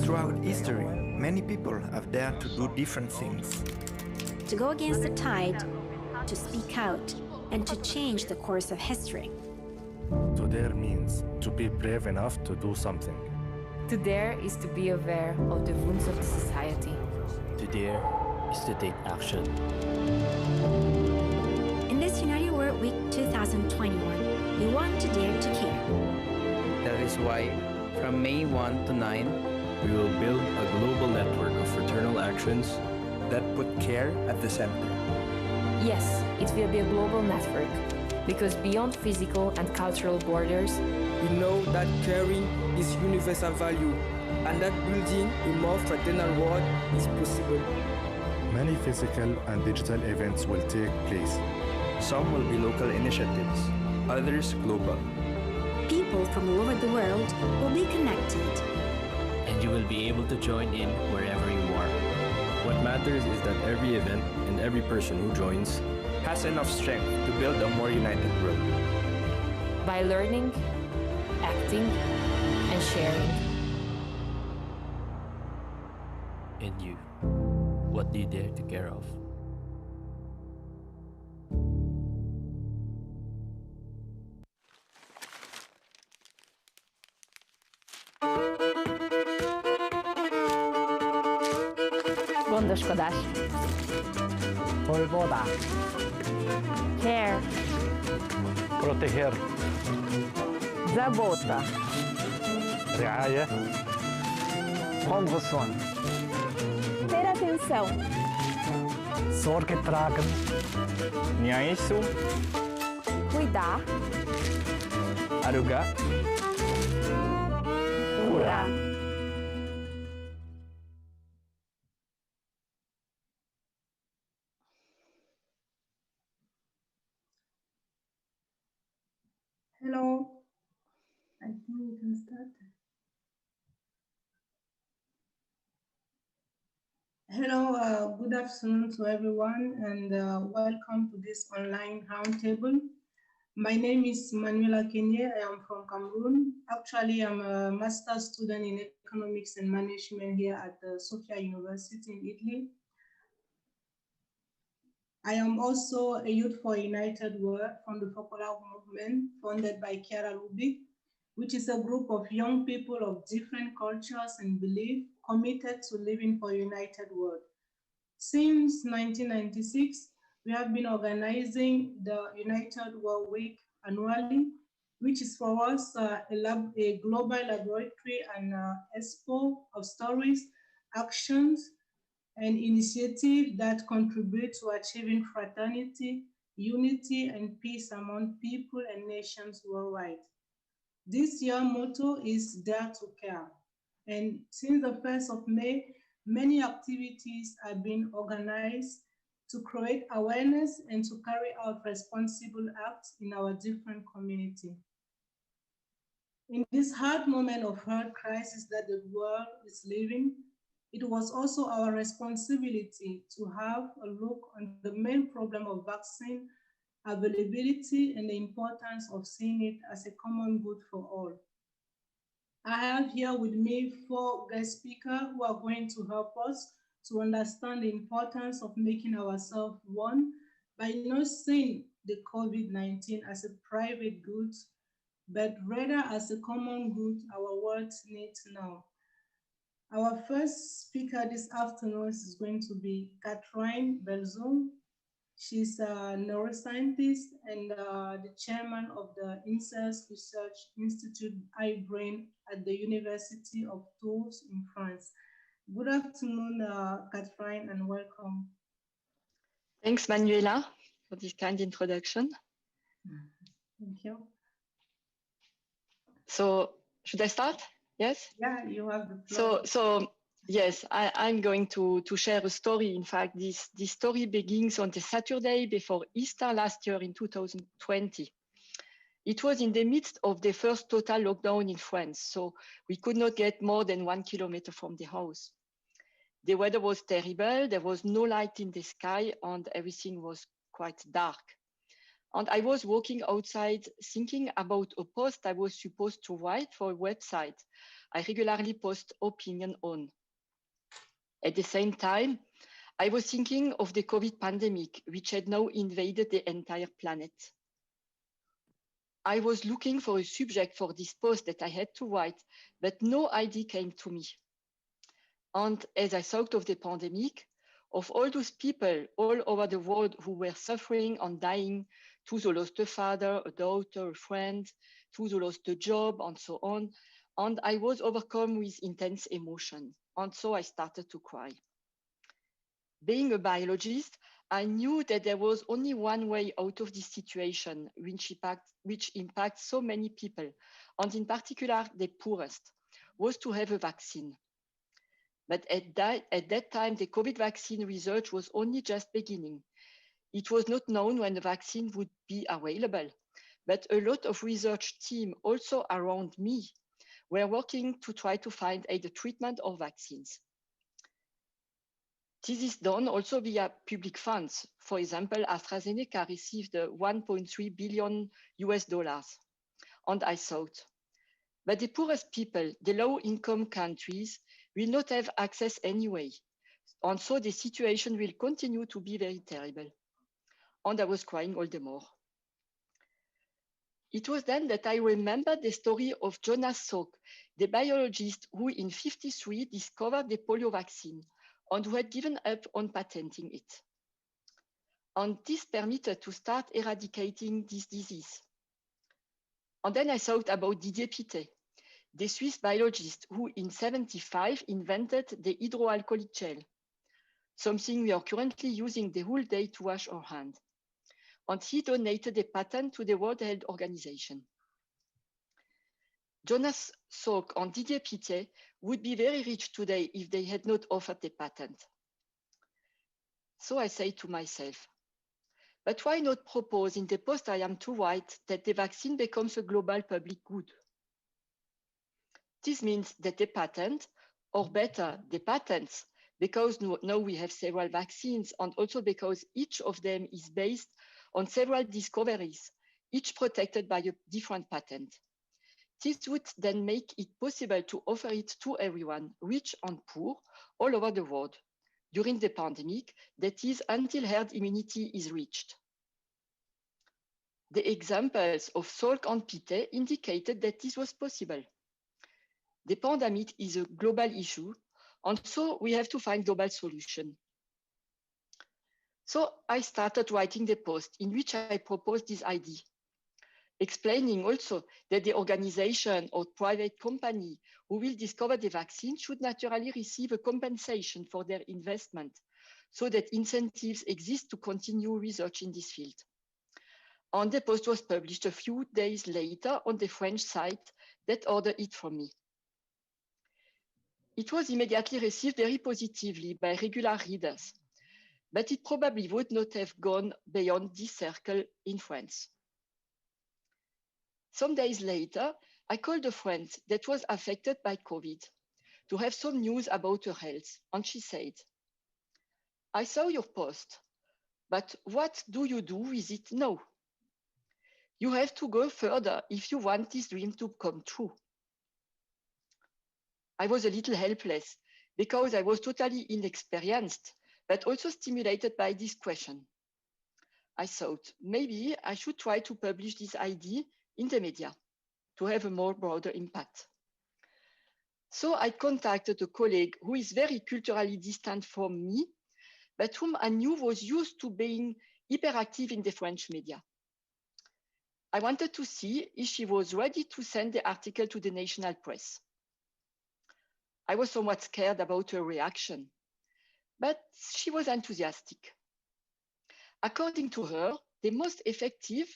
Throughout history, many people have dared to do different things. To go against the tide, to speak out, and to change the course of history. To dare means to be brave enough to do something. To dare is to be aware of the wounds of the society. To dare is to take action. In this United World Week 2021, we want to dare to care. That is why, from May 1 to 9, we will build a global network of fraternal actions that put care at the center. Yes, it will be a global network, because beyond physical and cultural borders, we know that caring is universal value and that building a more fraternal world is possible. Many physical and digital events will take place. Some will be local initiatives, others global. People from all over the world will be connected. And you will be able to join in wherever you are. What matters is that every event and every person who joins has enough strength to build a more united world. By learning, acting, and sharing. And you, what do you dare to care of? Gondoskodás. Polvódás. Care. Proteger. Забота. رعاية. Condução. Ter atenção. Sorge tragen. Niaisu, Cuidar. Aruga, Curar. Hello, I think we can start. Hello, good afternoon to everyone, and welcome to this online roundtable. My name is Manuela Kenye. I am from Cameroon. Actually, I'm a master's student in economics and management here at the Sofia University in Italy. I am also a youth for United World from the Popular Movement founded by Chiara Lubich, which is a group of young people of different cultures and beliefs committed to living for a united world. Since 1996, we have been organizing the United World Week annually, which is for us a global laboratory and expo of stories, actions, and initiatives that contribute to achieving fraternity, unity, and peace among people and nations worldwide. This year's motto is Dare to Care. And since the 1st of May, many activities have been organized to create awareness and to carry out responsible acts in our different communities. In this hard moment of health crisis that the world is living, it was also our responsibility to have a look on the main problem of vaccine availability and the importance of seeing it as a common good for all. I have here with me 4 guest speakers who are going to help us to understand the importance of making ourselves one by not seeing the COVID-19 as a private good, but rather as a common good our world needs now. Our first speaker this afternoon is going to be Catherine Belzung. She's a neuroscientist and the chairman of the Incest Research Institute iBrain at the University of Tours in France. Good afternoon, Catherine, and welcome. Thanks, Manuela, for this kind introduction. Thank you. So, should I start? Yes? Yeah, you have the floor. So yes, I'm going to share a story. In fact, this story begins on the Saturday before Easter last year in 2020. It was in the midst of the first total lockdown in France, so we could not get more than 1 kilometer from the house. The weather was terrible, there was no light in the sky, and everything was quite dark. And I was walking outside thinking about a post I was supposed to write for a website I regularly post opinion on. At the same time, I was thinking of the COVID pandemic, which had now invaded the entire planet. I was looking for a subject for this post that I had to write, but no idea came to me. And as I thought of the pandemic, of all those people all over the world who were suffering and dying, those who lost a father, a daughter, a friend, those who lost a job, and so on, and I was overcome with intense emotion. And so I started to cry. Being a biologist, I knew that there was only one way out of this situation, which impacts so many people, and in particular the poorest, was to have a vaccine. But at that time, the COVID vaccine research was only just beginning. It was not known when the vaccine would be available, but a lot of research teams also around me were working to try to find either treatment or vaccines. This is done also via public funds. For example, AstraZeneca received $1.3 billion US. And I thought, but the poorest people, the low-income countries, will not have access anyway. And so the situation will continue to be very terrible. And I was crying all the more. It was then that I remembered the story of Jonas Salk, the biologist who in 1953 discovered the polio vaccine and who had given up on patenting it. And this permitted to start eradicating this disease. And then I thought about Didier Pittet, the Swiss biologist who in 1975 invented the hydroalcoholic gel, something we are currently using the whole day to wash our hands. And he donated a patent to the World Health Organization. Jonas Salk and Didier Pittet would be very rich today if they had not offered the patent. So I say to myself, but why not propose in the post I am to write that the vaccine becomes a global public good? This means that the patent, or better, the patents, because now we have several vaccines and also because each of them is based on several discoveries, each protected by a different patent. This would then make it possible to offer it to everyone, rich and poor, all over the world, during the pandemic, that is, until herd immunity is reached. The examples of Salk and Pittet indicated that this was possible. The pandemic is a global issue, and so we have to find global solutions. So I started writing the post in which I proposed this idea, explaining also that the organization or private company who will discover the vaccine should naturally receive a compensation for their investment so that incentives exist to continue research in this field. And the post was published a few days later on the French site that ordered it from me. It was immediately received very positively by regular readers, but it probably would not have gone beyond this circle in France. Some days later, I called a friend that was affected by COVID to have some news about her health, and she said, I saw your post, but what do you do with it now? You have to go further if you want this dream to come true. I was a little helpless because I was totally inexperienced, but also stimulated by this question. I thought maybe I should try to publish this idea in the media to have a more broader impact. So I contacted a colleague who is very culturally distant from me, but whom I knew was used to being hyperactive in the French media. I wanted to see if she was ready to send the article to the national press. I was somewhat scared about her reaction, but she was enthusiastic. According to her, the most effective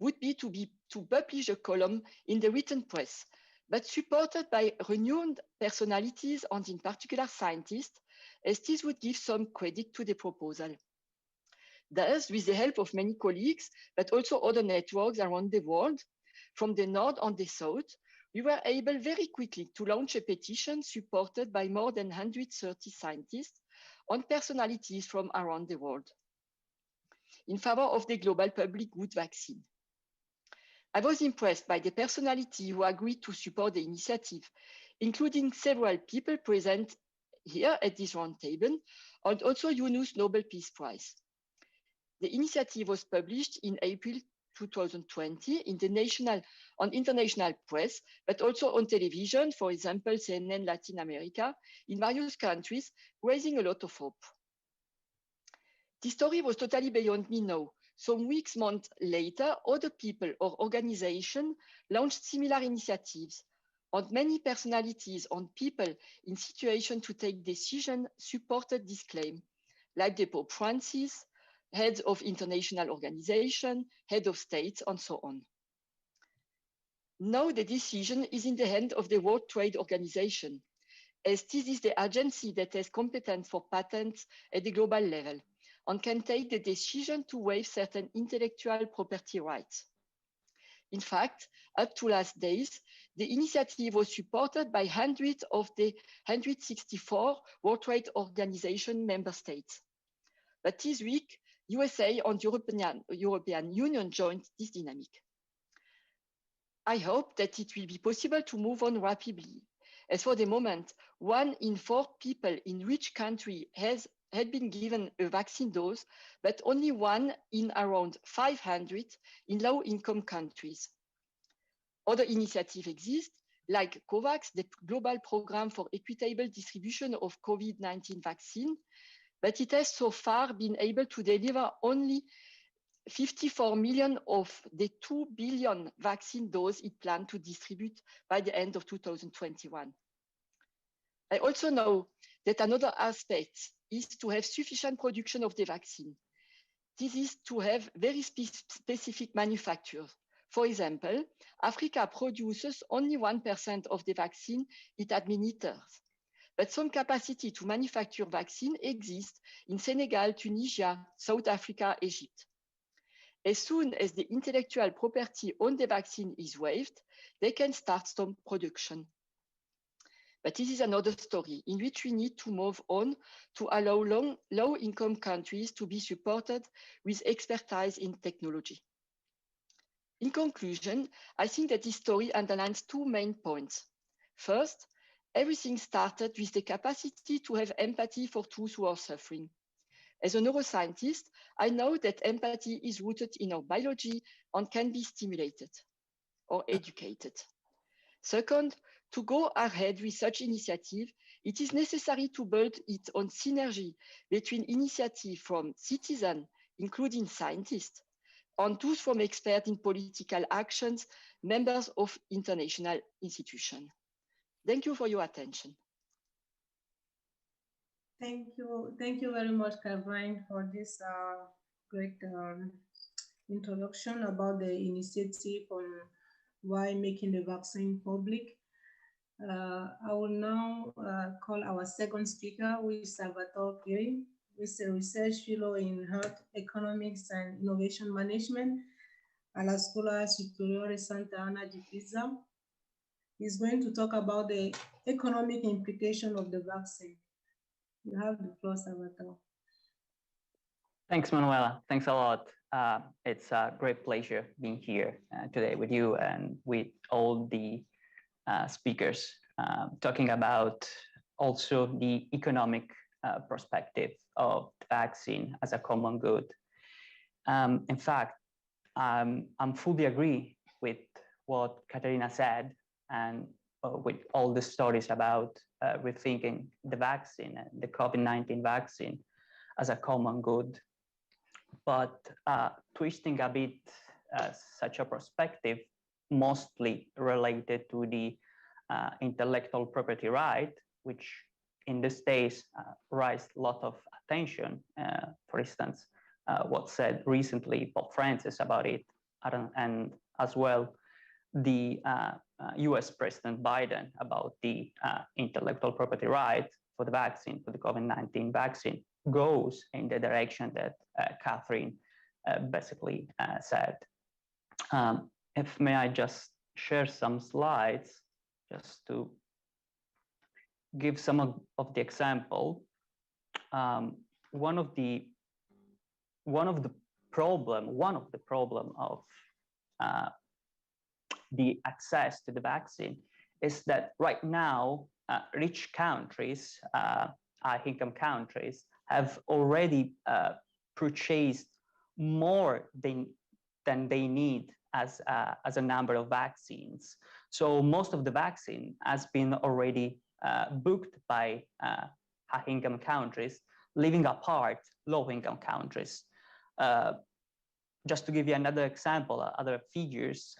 would be to publish a column in the written press, but supported by renowned personalities and in particular scientists, as this would give some credit to the proposal. Thus, with the help of many colleagues, but also other networks around the world, from the north and the south, we were able very quickly to launch a petition supported by more than 130 scientists and personalities from around the world. in favor of the global public good vaccine. I was impressed by the personality who agreed to support the initiative, including several people present here at this round table, and also UNO's Nobel Peace Prize. The initiative was published in April 2020 in the national and international press, but also on television, for example, CNN Latin America, in various countries, raising a lot of hope. This story was totally beyond me now. Some weeks, months later, other people or organizations launched similar initiatives, and many personalities and people in situations to take decisions supported this claim, like the Pope Francis, heads of international organizations, head of states, and so on. Now the decision is in the hand of the World Trade Organization, as this is the agency that has competence for patents at the global level and can take the decision to waive certain intellectual property rights. In fact, up to last days, the initiative was supported by hundreds of the 164 World Trade Organization member states. But this week, USA and European Union joined this dynamic. I hope that it will be possible to move on rapidly, as for the moment, 1 in 4 people in rich countries had been given a vaccine dose, but only 1 in around 500 in low-income countries. Other initiatives exist, like COVAX, the global program for equitable distribution of COVID-19 vaccine, but it has so far been able to deliver only 54 million of the 2 billion vaccine doses it planned to distribute by the end of 2021. I also know that another aspect is to have sufficient production of the vaccine. This is to have very specific manufacturers. For example, Africa produces only 1% of the vaccine it administers, but some capacity to manufacture vaccine exists in Senegal, Tunisia, South Africa, Egypt. As soon as the intellectual property on the vaccine is waived, they can start some production. But this is another story in which we need to move on to allow low-income countries to be supported with expertise in technology. In conclusion, I think that this story underlines 2 main points. First, everything started with the capacity to have empathy for those who are suffering. As a neuroscientist, I know that empathy is rooted in our biology and can be stimulated or educated. Second, to go ahead with such initiative, it is necessary to build it on synergy between initiative from citizens, including scientists, and those from experts in political actions, members of international institutions. Thank you for your attention. Thank you very much, Caroline, for this great introduction about the initiative on why making the vaccine public. I will now call our second speaker, who is Salvatore Piri, who is a research fellow in health economics and innovation management at La Scuola Superiore Santa Anna di Pisa. He's going to talk about the economic implication of the vaccine. You have the floor, Salvatore. Thanks, Manuela. Thanks a lot. It's a great pleasure being here today with you and with all the speakers, talking about also the economic perspective of the vaccine as a common good. In fact, I'm fully agree with what Katerina said and with all the stories about rethinking the vaccine and the COVID-19 vaccine as a common good. But twisting a bit such a perspective, mostly related to the intellectual property right, which in this days raised a lot of attention. For instance, what said recently Pope Francis about it, and as well the US President Biden about the intellectual property right for the vaccine, for the COVID-19 vaccine, goes in the direction that Catherine basically said. If may I just share some slides just to give some of the example. One of the problem, one of the problem of the access to the vaccine is that right now, rich countries, high-income countries, have already purchased more than they need as a number of vaccines. So most of the vaccine has been already booked by high-income countries, leaving apart low-income countries. Just to give you another example, other figures,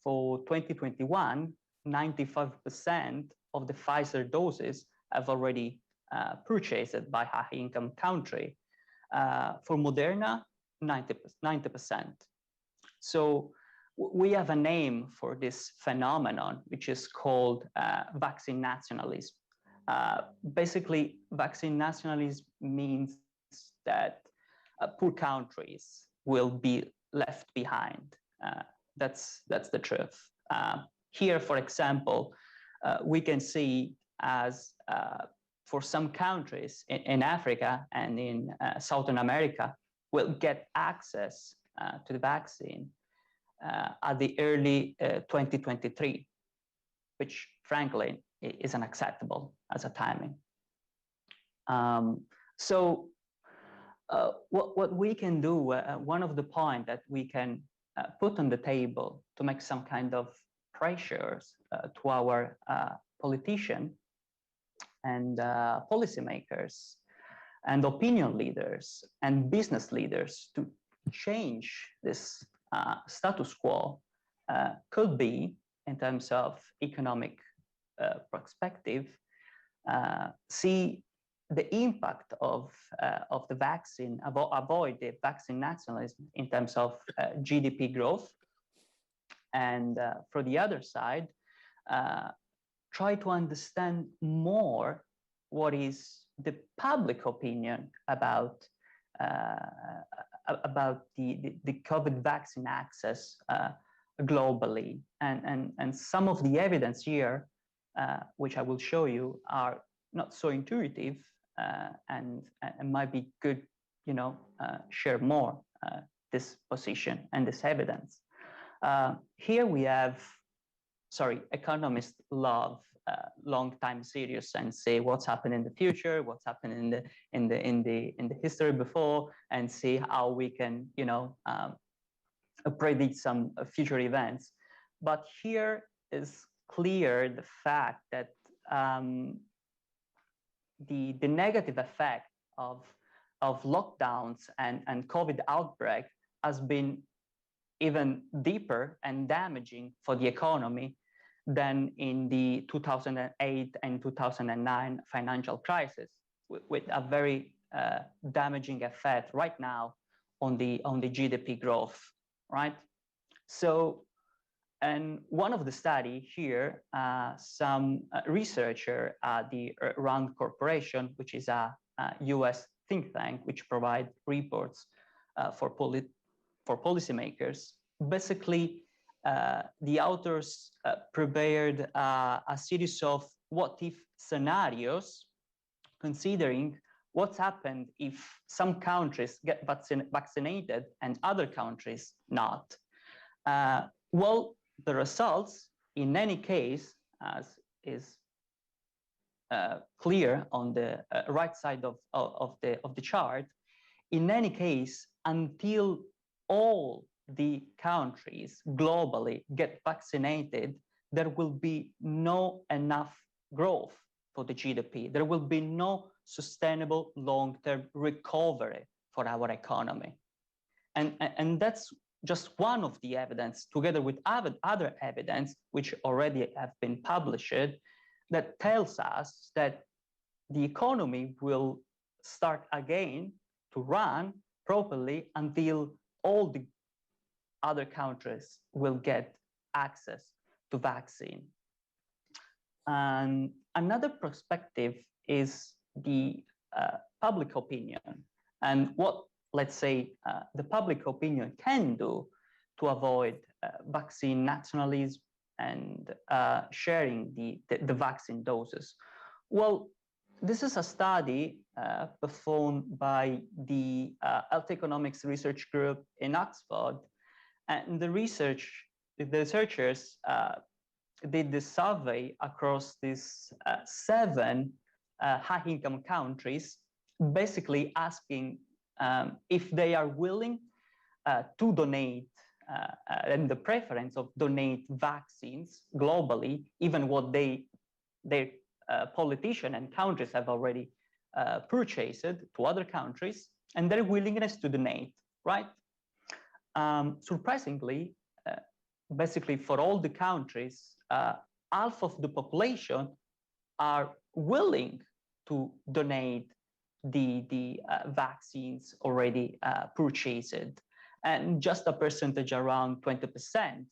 for 2021, 95% of the Pfizer doses have already purchased by high-income country. For Moderna, 90%. So we have a name for this phenomenon, which is called vaccine nationalism. Basically, vaccine nationalism means that poor countries will be left behind. That's the truth. Here, for example, we can see as for some countries in Africa and in Southern America will get access to the vaccine at the early 2023, which frankly is unacceptable as a timing. So what we can do, one of the points that we can put on the table to make some kind of pressures to our politicians and policymakers and opinion leaders and business leaders to change this status quo could be, in terms of economic perspective, see the impact of the vaccine, avoid the vaccine nationalism in terms of GDP growth. And for the other side, try to understand more what is the public opinion about the COVID vaccine access globally. And some of the evidence here, which I will show you, are not so intuitive and might be good, share more this position and this evidence. Here we have, economists love long time series and say what's happened in the future, what's happened in the history before, and see how we can, predict some future events. But here is clear the fact that the negative effect of lockdowns and COVID outbreak has been even deeper and damaging for the economy than in the 2008 and 2009 financial crisis, with a very damaging effect right now on the GDP growth, right? So, and one of the study here, some researcher at the RAND Corporation, which is a US think tank, which provide reports for policymakers, basically the authors prepared a series of what-if scenarios, considering what's happened if some countries get vaccinated and other countries not. Well, the results, in any case, as is clear on the right side of the chart, in any case, until all the countries globally get vaccinated, there will be no enough growth for the GDP. There will be no sustainable long-term recovery for our economy. And that's just one of the evidence, together with other evidence, which already have been published, that tells us that the economy will start again to run properly until all the other countries will get access to vaccine. And another perspective is the public opinion and what, let's say, the public opinion can do to avoid vaccine nationalism and sharing the vaccine doses. Well, this is a study performed by the Health Economics Research Group in Oxford. And the researchers did the survey across these 7 high-income countries, basically asking if they are willing to donate and the preference of donate vaccines globally, even what their politicians and countries have already purchased to other countries, and their willingness to donate, right? Surprisingly, basically for all the countries, half of the population are willing to donate the vaccines already purchased. And just a percentage around 20%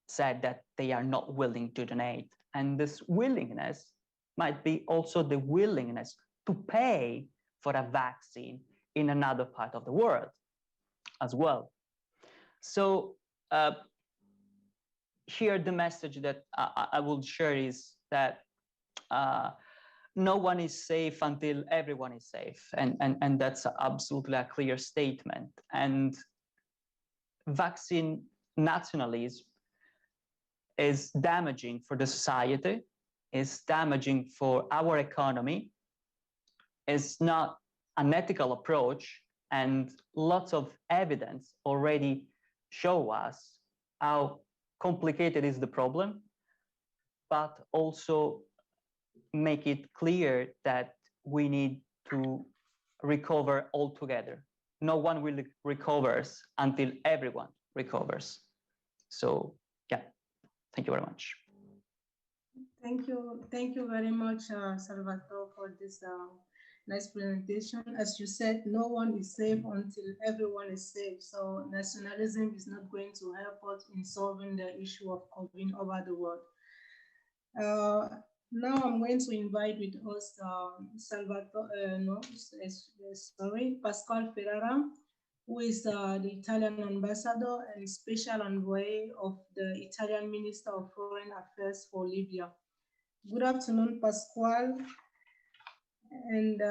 said that they are not willing to donate. And this willingness might be also the willingness to pay for a vaccine in another part of the world as well. So here the message that I will share is that no one is safe until everyone is safe. And that's absolutely a clear statement. And vaccine nationalism is damaging for the society, is damaging for our economy, is not an ethical approach, and lots of evidence already show us how complicated is the problem, but also make it clear that we need to recover altogether. No one will recover until everyone recovers. So yeah, thank you very much. Thank you very much, Salvatore, for this nice presentation. As you said, no one is safe until everyone is safe. So nationalism is not going to help us in solving the issue of COVID over the world. Now I'm going to invite with us Pasquale Ferrara, who is the Italian ambassador and special envoy of the Italian Minister of Foreign Affairs for Libya. Good afternoon, Pasquale. And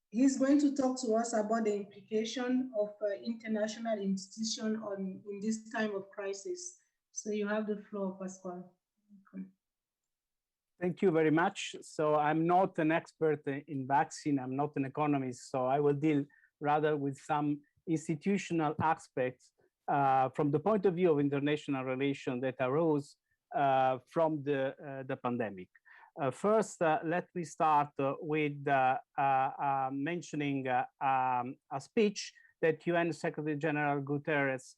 he's going to talk to us about the implication of international institutions in this time of crisis. So you have the floor, Pasquale. Okay. Thank you very much. So I'm not an expert in vaccine. I'm not an economist. So I will deal rather with some institutional aspects from the point of view of international relations that arose from the pandemic. First, let me start with mentioning a speech that UN Secretary General Guterres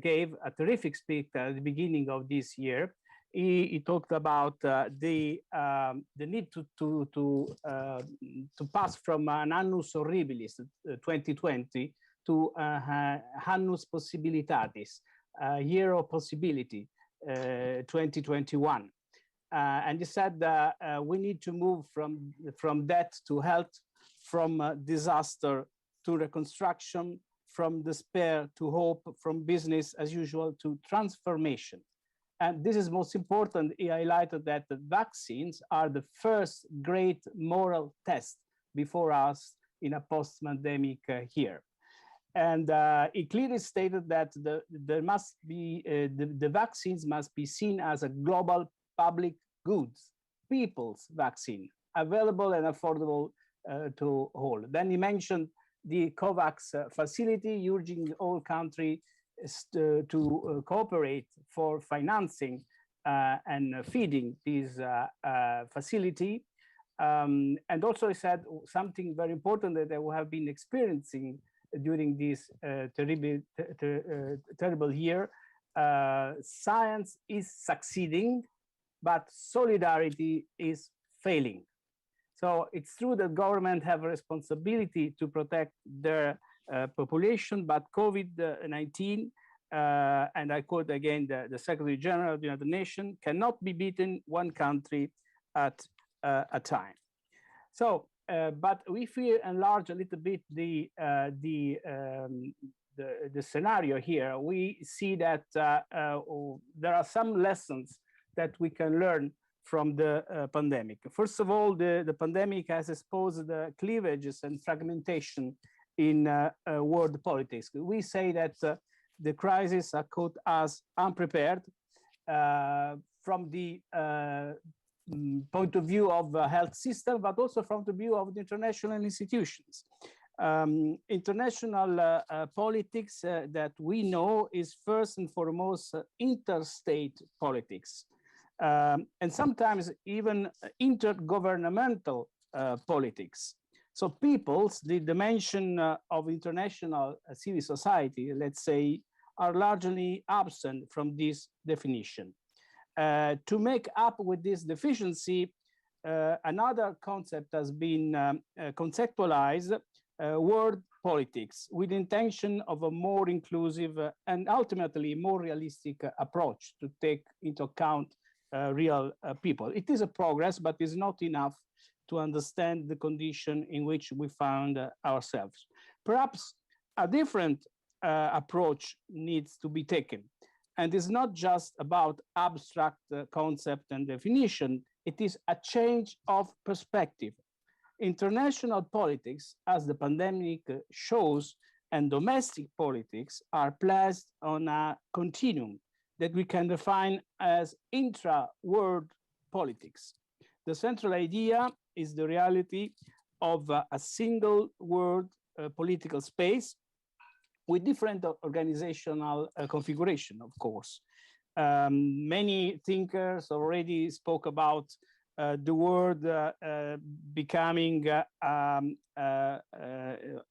gave, a terrific speech at the beginning of this year. He talked about the need to pass from an annus horribilis 2020 to annus possibilitatis, year of possibility 2021. And he said we need to move from death to health, from disaster to reconstruction, from despair to hope, from business as usual to transformation. And this is most important. He highlighted that the vaccines are the first great moral test before us in a post-pandemic year. And he clearly stated that there must be the vaccines must be seen as a global public goods, people's vaccine, available and affordable to all. Then he mentioned the COVAX facility, urging all countries to cooperate for financing and feeding this facility. And also he said something very important that we have been experiencing during this terrible year. Science is succeeding, but solidarity is failing. So it's true that government have a responsibility to protect their population, but COVID-19, and I quote again the Secretary General of the United Nations, cannot be beaten one country at a time. So, but if we enlarge a little bit the scenario here, we see that there are some lessons that we can learn from the pandemic. First of all, the pandemic has exposed the cleavages and fragmentation in world politics. We say that the crisis caught us unprepared from the point of view of the health system, but also from the view of the international institutions. International politics that we know is first and foremost interstate politics, and sometimes even intergovernmental politics. So peoples, the dimension of international civil society, let's say, are largely absent from this definition. To make up with this deficiency, another concept has been conceptualized, world politics, with the intention of a more inclusive and ultimately more realistic approach to take into account real people. It is a progress, but is not enough to understand the condition in which we found ourselves. Perhaps a different approach needs to be taken. And it's not just about abstract concept and definition, it is a change of perspective. International politics, as the pandemic shows, and domestic politics are placed on a continuum that we can define as intra-world politics. The central idea is the reality of a single world political space with different organizational configuration, of course. Many thinkers already spoke about the world becoming a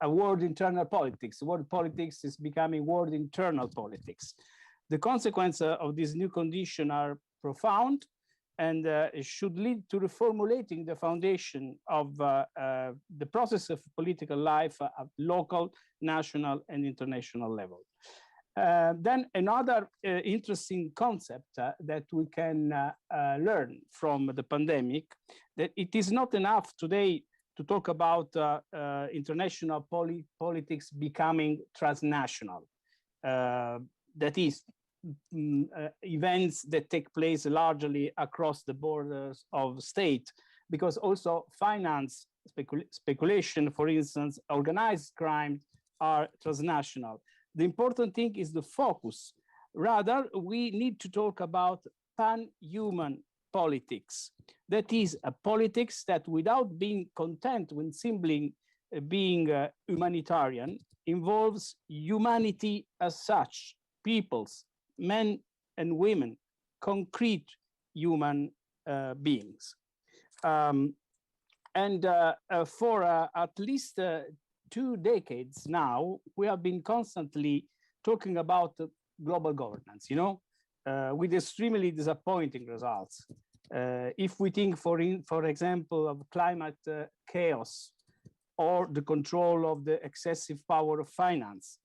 world internal politics. World politics is becoming world internal politics. The consequences of this new condition are profound and should lead to reformulating the foundation of the process of political life at local, national, and international level. Then another interesting concept that we can learn from the pandemic, that it is not enough today to talk about international politics becoming transnational. That is, events that take place largely across the borders of state, because also finance, speculation, for instance, organized crime are transnational. The important thing is the focus. Rather, we need to talk about pan-human politics. That is a politics that, without being content with simply being humanitarian, involves humanity as such, peoples, men and women, concrete human beings. For at least 2 decades now, we have been constantly talking about global governance, with extremely disappointing results. If we think, for example, of climate chaos or the control of the excessive power of finance,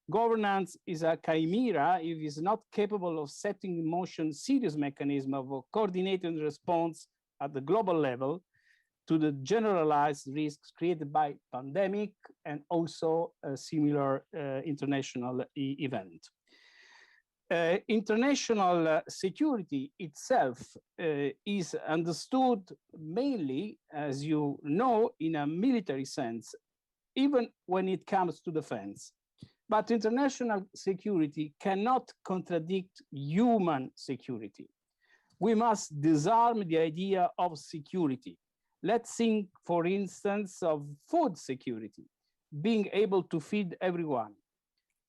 governance is a chimera if it is not capable of setting in motion serious mechanism of a coordinated response at the global level to the generalized risks created by pandemic and also a similar international event. International security itself is understood mainly, as you know, in a military sense, even when it comes to defense. But international security cannot contradict human security. We must disarm the idea of security. Let's think, for instance, of food security, being able to feed everyone,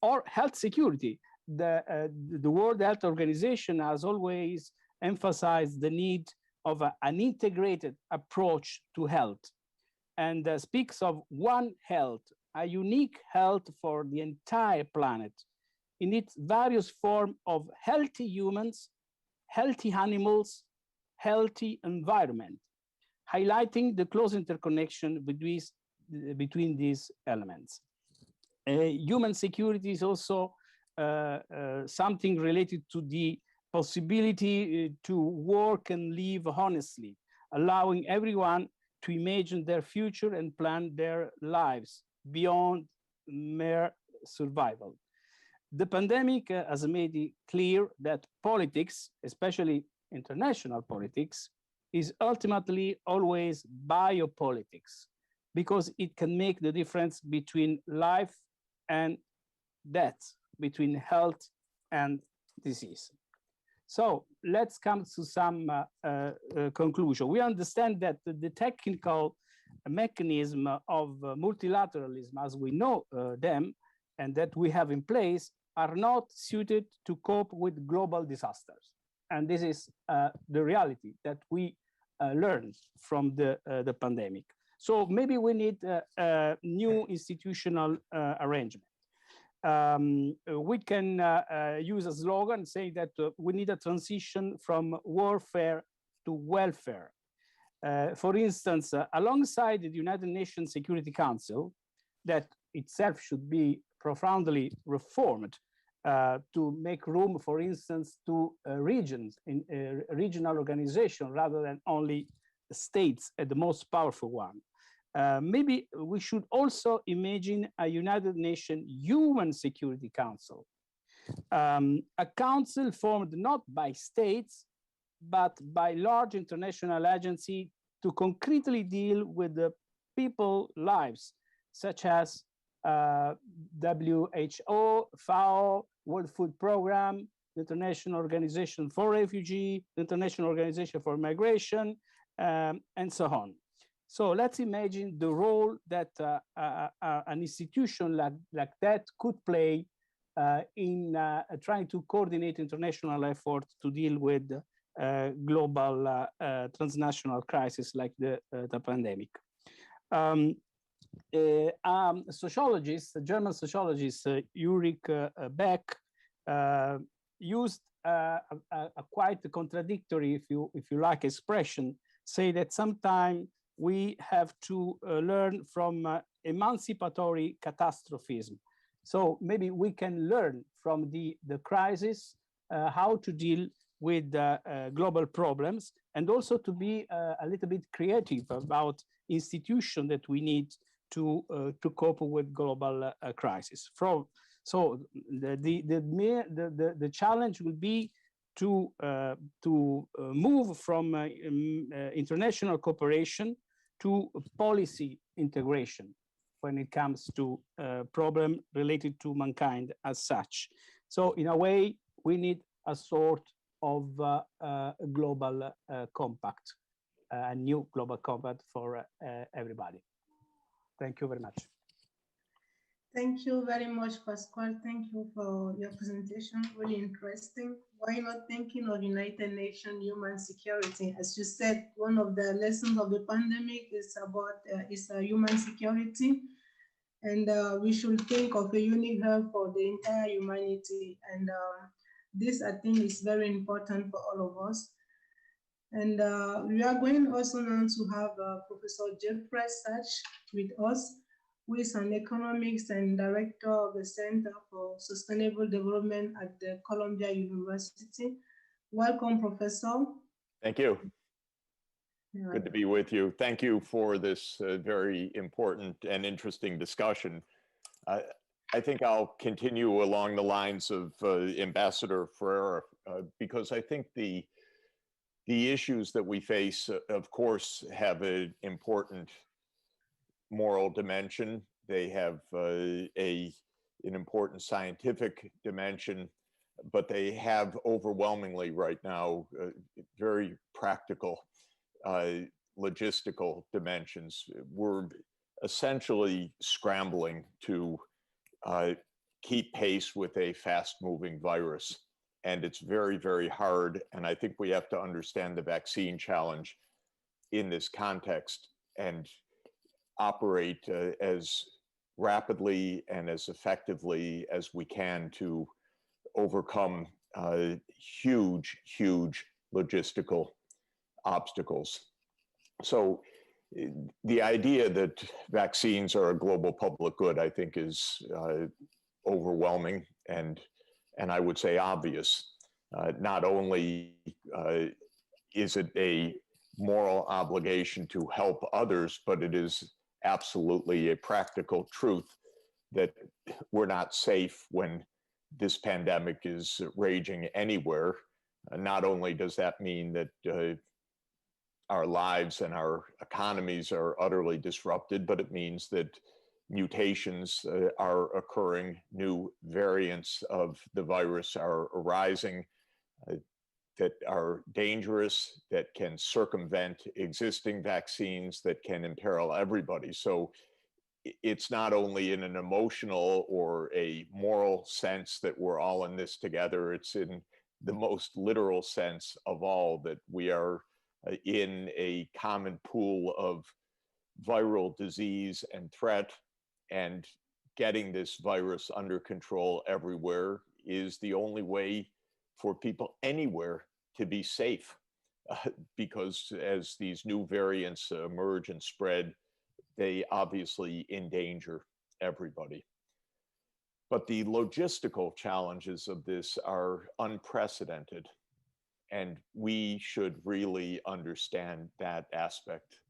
or health security. The World Health Organization has always emphasized the need of an integrated approach to health, and speaks of one health, a unique health for the entire planet in its various forms of healthy humans, healthy animals, healthy environment, highlighting the close interconnection between these elements. Human security is also something related to the possibility to work and live honestly, allowing everyone to imagine their future and plan their lives beyond mere survival. The pandemic has made it clear that politics, especially international politics, is ultimately always biopolitics, because it can make the difference between life and death, between health and disease. So let's come to some conclusion. We understand that the technical mechanism of multilateralism, as we know them, and that we have in place, are not suited to cope with global disasters. And this is the reality that we learned from the pandemic. So maybe we need a new institutional arrangement. We can use a slogan saying that we need a transition from warfare to welfare. For instance, alongside the United Nations Security Council, that itself should be profoundly reformed to make room, for instance, to regions, in regional organization rather than only states, the most powerful one. Maybe we should also imagine a United Nations Human Security Council, a council formed not by states, but by large international agencies to concretely deal with the people's lives, such as WHO, FAO, World Food Programme, the International Organization for Refugees, the International Organization for Migration, and so on. So let's imagine the role that an institution like that could play in trying to coordinate international efforts to deal with global transnational crisis like the pandemic. Sociologist, a German sociologist, Ulrich Beck, used a quite contradictory, if you like, expression, say that sometimes we have to learn from emancipatory catastrophism. So maybe we can learn from the crisis how to deal with global problems, and also to be a little bit creative about institutions that we need to cope with global crisis. So the challenge will be to move from international cooperation to policy integration when it comes to problem related to mankind as such. So in a way, we need a sort of global compact, a new global compact for everybody. Thank you very much. Thank you very much, Pasquale. Thank you for your presentation. Really interesting. Why not thinking of United Nations human security? As you said, one of the lessons of the pandemic is about human security, and we should think of a unique health for the entire humanity. And this, I think, is very important for all of us. And we are going also now to have Professor Jeffrey Sachs with us, who is an economics and director of the Center for Sustainable Development at the Columbia University. Welcome, Professor. Thank you. Good to be with you. Thank you for this very important and interesting discussion. I think I'll continue along the lines of Ambassador Ferrara, because I think the issues that we face, of course, have an important moral dimension. They have an important scientific dimension, but they have overwhelmingly right now very practical logistical dimensions. We're essentially scrambling to keep pace with a fast-moving virus. And it's very, very hard. And I think we have to understand the vaccine challenge in this context and operate as rapidly and as effectively as we can to overcome huge, huge logistical obstacles. So the idea that vaccines are a global public good, I think, is overwhelming and I would say obvious. Not only is it a moral obligation to help others, but it is absolutely a practical truth that we're not safe when this pandemic is raging anywhere. Not only does that mean that our lives and our economies are utterly disrupted, but it means that mutations are occurring, new variants of the virus are arising that are dangerous, that can circumvent existing vaccines, that can imperil everybody. So it's not only in an emotional or a moral sense that we're all in this together, it's in the most literal sense of all that we are in a common pool of viral disease and threat, and getting this virus under control everywhere is the only way for people anywhere to be safe, because as these new variants emerge and spread, they obviously endanger everybody. But the logistical challenges of this are unprecedented, and we should really understand that aspect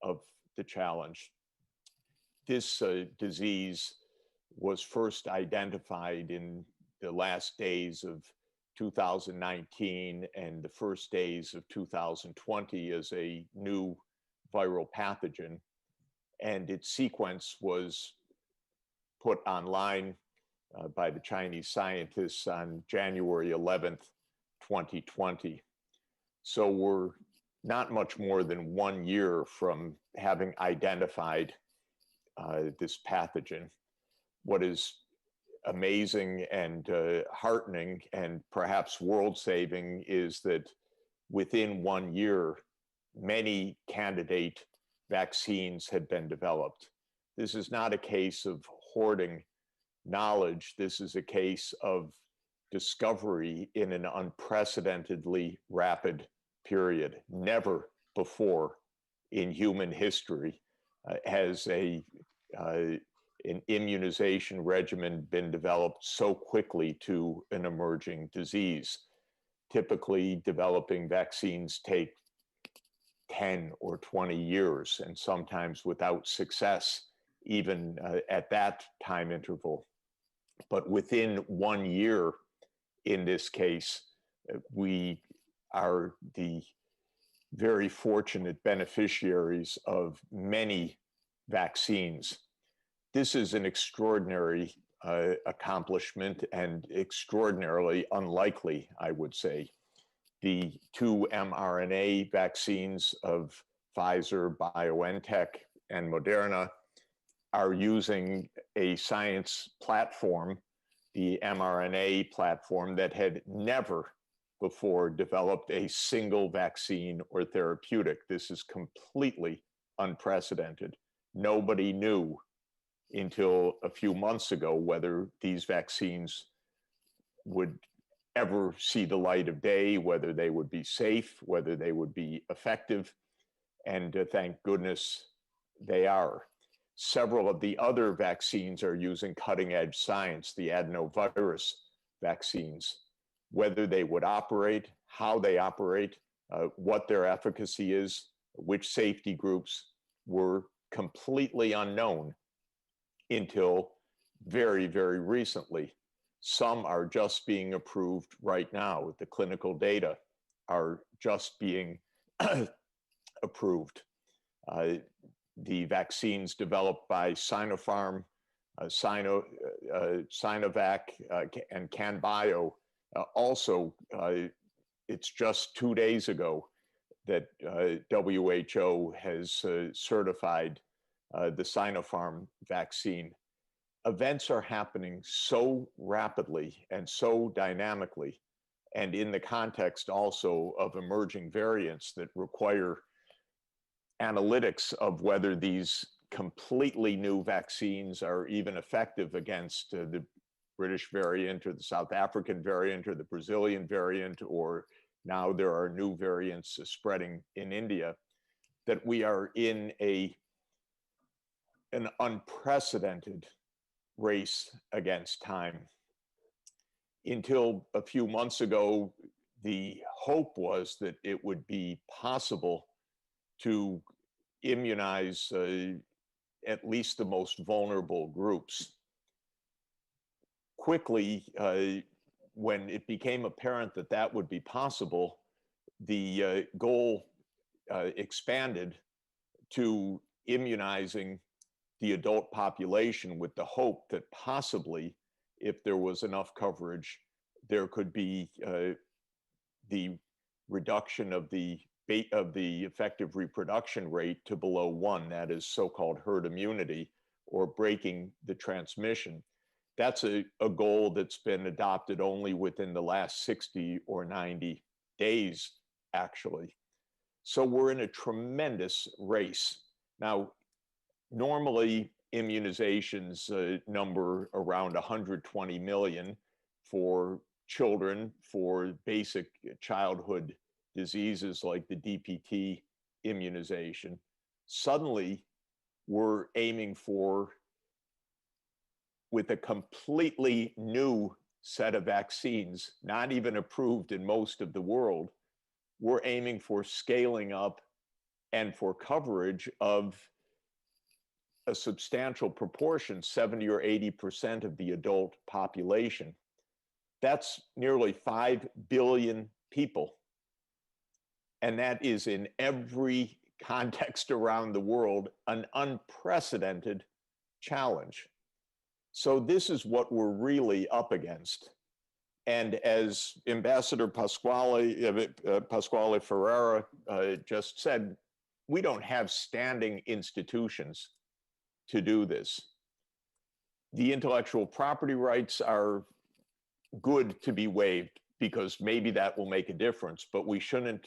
of the challenge. This disease was first identified in the last days of 2019 and the first days of 2020 as a new viral pathogen, and its sequence was put online by the Chinese scientists on January 11th, 2020. So we're not much more than 1 year from having identified this pathogen. What is amazing and heartening and perhaps world-saving is that within 1 year, many candidate vaccines had been developed. This is not a case of hoarding knowledge. This is a case of discovery in an unprecedentedly rapid period. Never before in human history has an immunization regimen been developed so quickly to an emerging disease. Typically, developing vaccines take 10 or 20 years, and sometimes without success, even at that time interval. But within 1 year, in this case, we are the very fortunate beneficiaries of many vaccines. This is an extraordinary accomplishment and extraordinarily unlikely, I would say. The 2 mRNA vaccines of Pfizer, BioNTech, and Moderna are using a science platform, the mRNA platform, that had never before developed a single vaccine or therapeutic. This is completely unprecedented. Nobody knew until a few months ago whether these vaccines would ever see the light of day, whether they would be safe, whether they would be effective, and thank goodness they are. Several of the other vaccines are using cutting-edge science, the adenovirus vaccines. Whether they would operate, how they operate, what their efficacy is, which safety groups were completely unknown until very, very recently. Some are just being approved right now. The clinical data are just being approved. The vaccines developed by Sinopharm, Sinovac, and CanBio also, it's just 2 days ago that WHO has certified the Sinopharm vaccine. Events are happening so rapidly and so dynamically, and in the context also of emerging variants that require analytics of whether these completely new vaccines are even effective against the British variant or the South African variant or the Brazilian variant, or now there are new variants spreading in India, that we are in an unprecedented race against time. Until a few months ago, the hope was that it would be possible to immunize at least the most vulnerable groups. Quickly, when it became apparent that that would be possible, the goal expanded to immunizing the adult population with the hope that possibly, if there was enough coverage, there could be the reduction of the effective reproduction rate to below 1, that is so-called herd immunity, or breaking the transmission. That's a goal that's been adopted only within the last 60 or 90 days, actually. So we're in a tremendous race. Now, normally immunizations number around 120 million for children for basic childhood diseases like the DPT immunization. Suddenly, we're aiming for, with a completely new set of vaccines, not even approved in most of the world, we're aiming for scaling up and for coverage of a substantial proportion, 70 or 80% of the adult population. That's nearly 5 billion people. And that is, in every context around the world, an unprecedented challenge. So this is what we're really up against. And as Ambassador Pasquale Ferrara just said, we don't have standing institutions to do this. The intellectual property rights are good to be waived because maybe that will make a difference, but we shouldn't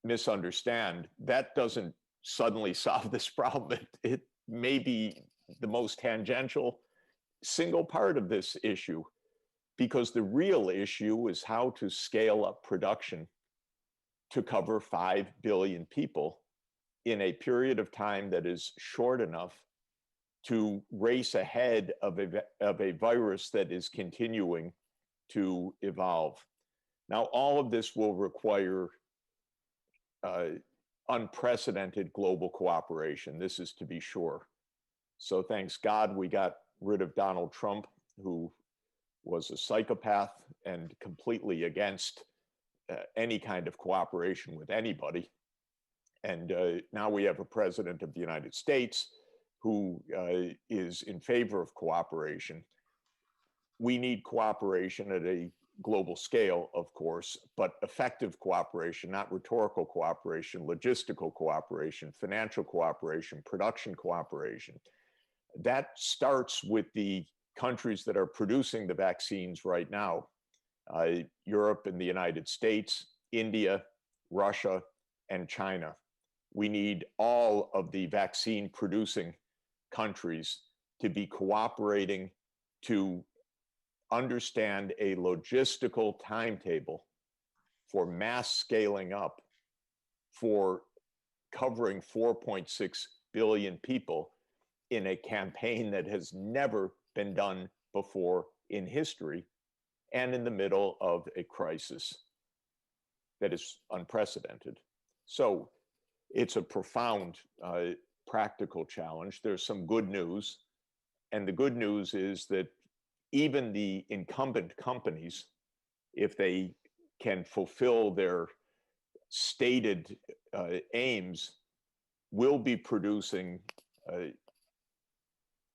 misunderstand. That doesn't suddenly solve this problem. It may be the most tangential single part of this issue, because the real issue is how to scale up production to cover 5 billion people in a period of time that is short enough to race ahead of a virus that is continuing to evolve. Now, all of this will require unprecedented global cooperation. This is to be sure. So thanks God we got rid of Donald Trump, who was a psychopath and completely against any kind of cooperation with anybody. And now we have a president of the United States who is in favor of cooperation. We need cooperation at a global scale, of course, but effective cooperation, not rhetorical cooperation, logistical cooperation, financial cooperation, production cooperation. That starts with the countries that are producing the vaccines right now, Europe and the United States, India, Russia, and China. We need all of the vaccine producing countries to be cooperating to understand a logistical timetable for mass scaling up for covering 4.6 billion people in a campaign that has never been done before in history, and in the middle of a crisis that is unprecedented. So it's a profound practical challenge. There's some good news. And the good news is that even the incumbent companies, if they can fulfill their stated aims, will be producing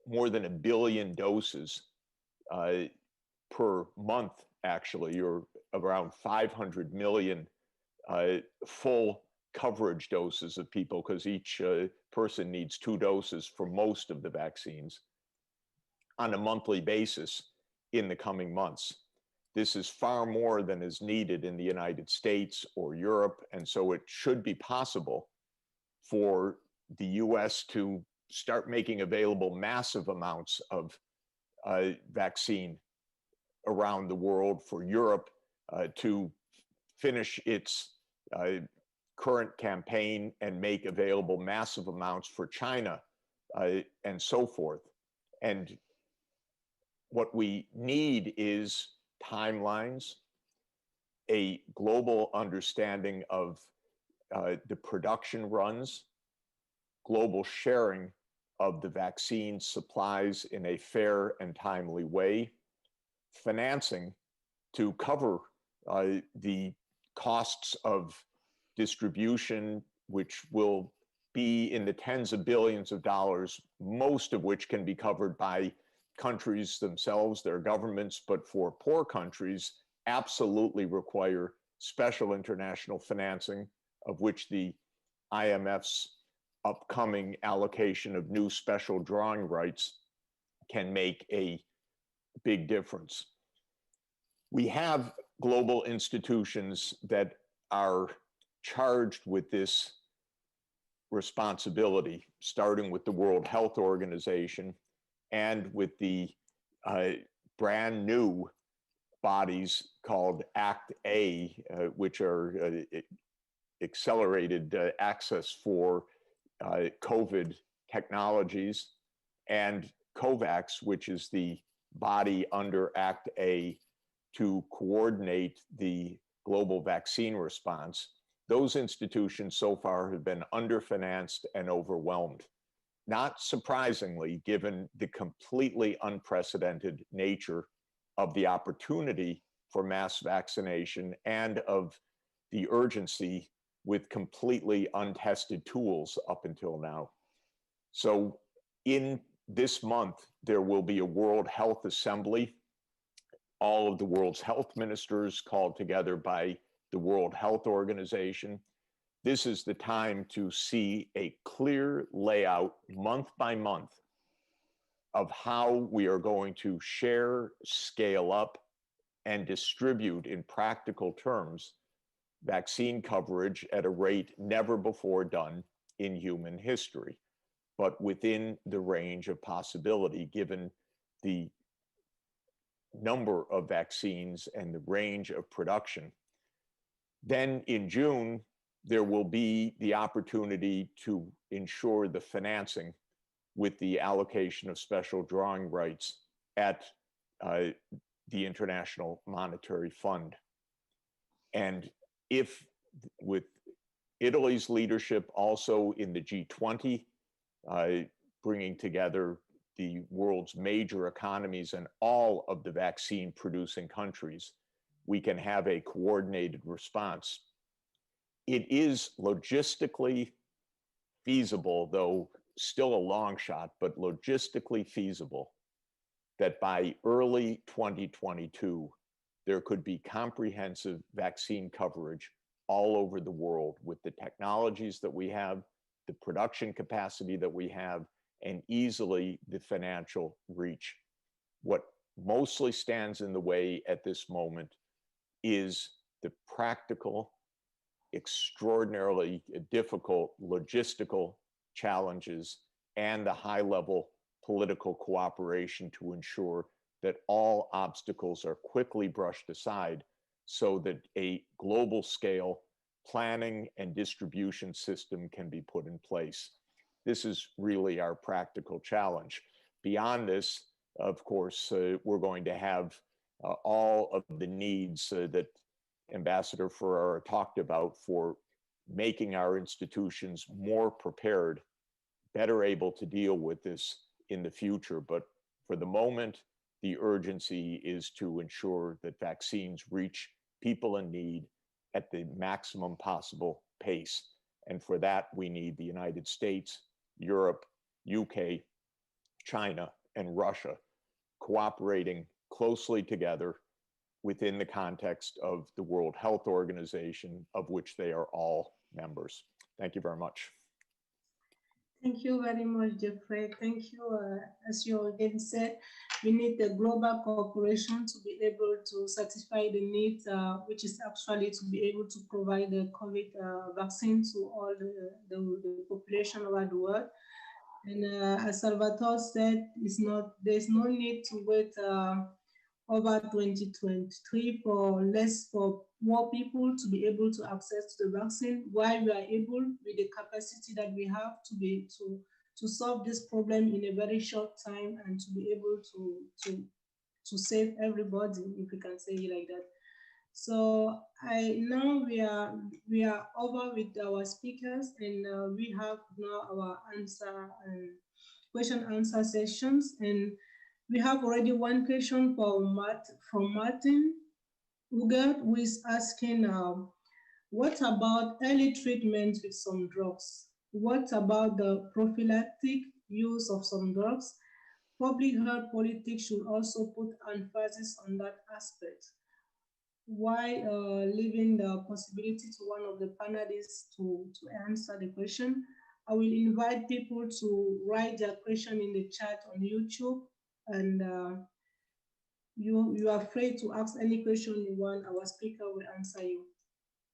more than 1 billion doses per month, actually, or around 500 million full coverage doses of people, because each person needs 2 doses for most of the vaccines on a monthly basis in the coming months. This is far more than is needed in the United States or Europe, and so it should be possible for the US to start making available massive amounts of vaccine around the world, for Europe to finish its current campaign and make available massive amounts for China, and so forth. And what we need is timelines, a global understanding of the production runs, global sharing of the vaccine supplies in a fair and timely way, financing to cover the costs of distribution, which will be in the tens of billions of dollars, most of which can be covered by countries themselves, their governments, but for poor countries, absolutely require special international financing, of which the IMF's upcoming allocation of new special drawing rights can make a big difference. We have global institutions that are charged with this responsibility, starting with the World Health Organization and with the brand new bodies called ACT-A, which are accelerated access for COVID technologies, and COVAX, which is the body under ACT-A to coordinate the global vaccine response. Those institutions so far have been underfinanced and overwhelmed. Not surprisingly, given the completely unprecedented nature of the opportunity for mass vaccination and of the urgency with completely untested tools up until now. So in this month, there will be a World Health Assembly. All of the world's health ministers called together by the World Health Organization. This is the time to see a clear layout month by month of how we are going to share, scale up, and distribute in practical terms vaccine coverage at a rate never before done in human history, but within the range of possibility given the number of vaccines and the range of production. Then in June, there will be the opportunity to ensure the financing with the allocation of special drawing rights at the International Monetary Fund. And if with Italy's leadership also in the G20, bringing together the world's major economies and all of the vaccine producing countries, we can have a coordinated response. It is logistically feasible, though still a long shot, but logistically feasible that by early 2022, there could be comprehensive vaccine coverage all over the world with the technologies that we have, the production capacity that we have, and easily the financial reach. What mostly stands in the way at this moment is the practical, extraordinarily difficult logistical challenges and the high-level political cooperation to ensure that all obstacles are quickly brushed aside so that a global scale planning and distribution system can be put in place. This is really our practical challenge. Beyond this, of course, we're going to have all of the needs that Ambassador Ferrara talked about for making our institutions more prepared, better able to deal with this in the future. But for the moment, the urgency is to ensure that vaccines reach people in need at the maximum possible pace. And for that, we need the United States, Europe, UK, China, and Russia cooperating closely together within the context of the World Health Organization, of which they are all members. Thank you very much. Thank you very much, Jeffrey. Thank you. As you already said, we need the global cooperation to be able to satisfy the needs, which is actually to be able to provide the COVID vaccine to all the population around the world. And as Salvatore said, there's no need to wait over 2023 for more people to be able to access to the vaccine, while we are able, with the capacity that we have, to solve this problem in a very short time and to be able to save everybody, if we can say it like that. So now we are over with our speakers, and we have now our question answer sessions, and we have already one question from Martin Ugert, who is asking What about early treatment with some drugs? What about the prophylactic use of some drugs? Public health politics should also put emphasis on that aspect. Why leaving the possibility to one of the panelists to answer the question. I will invite people to write their question in the chat on YouTube, and you are free to ask any question you want. Our speaker will answer you.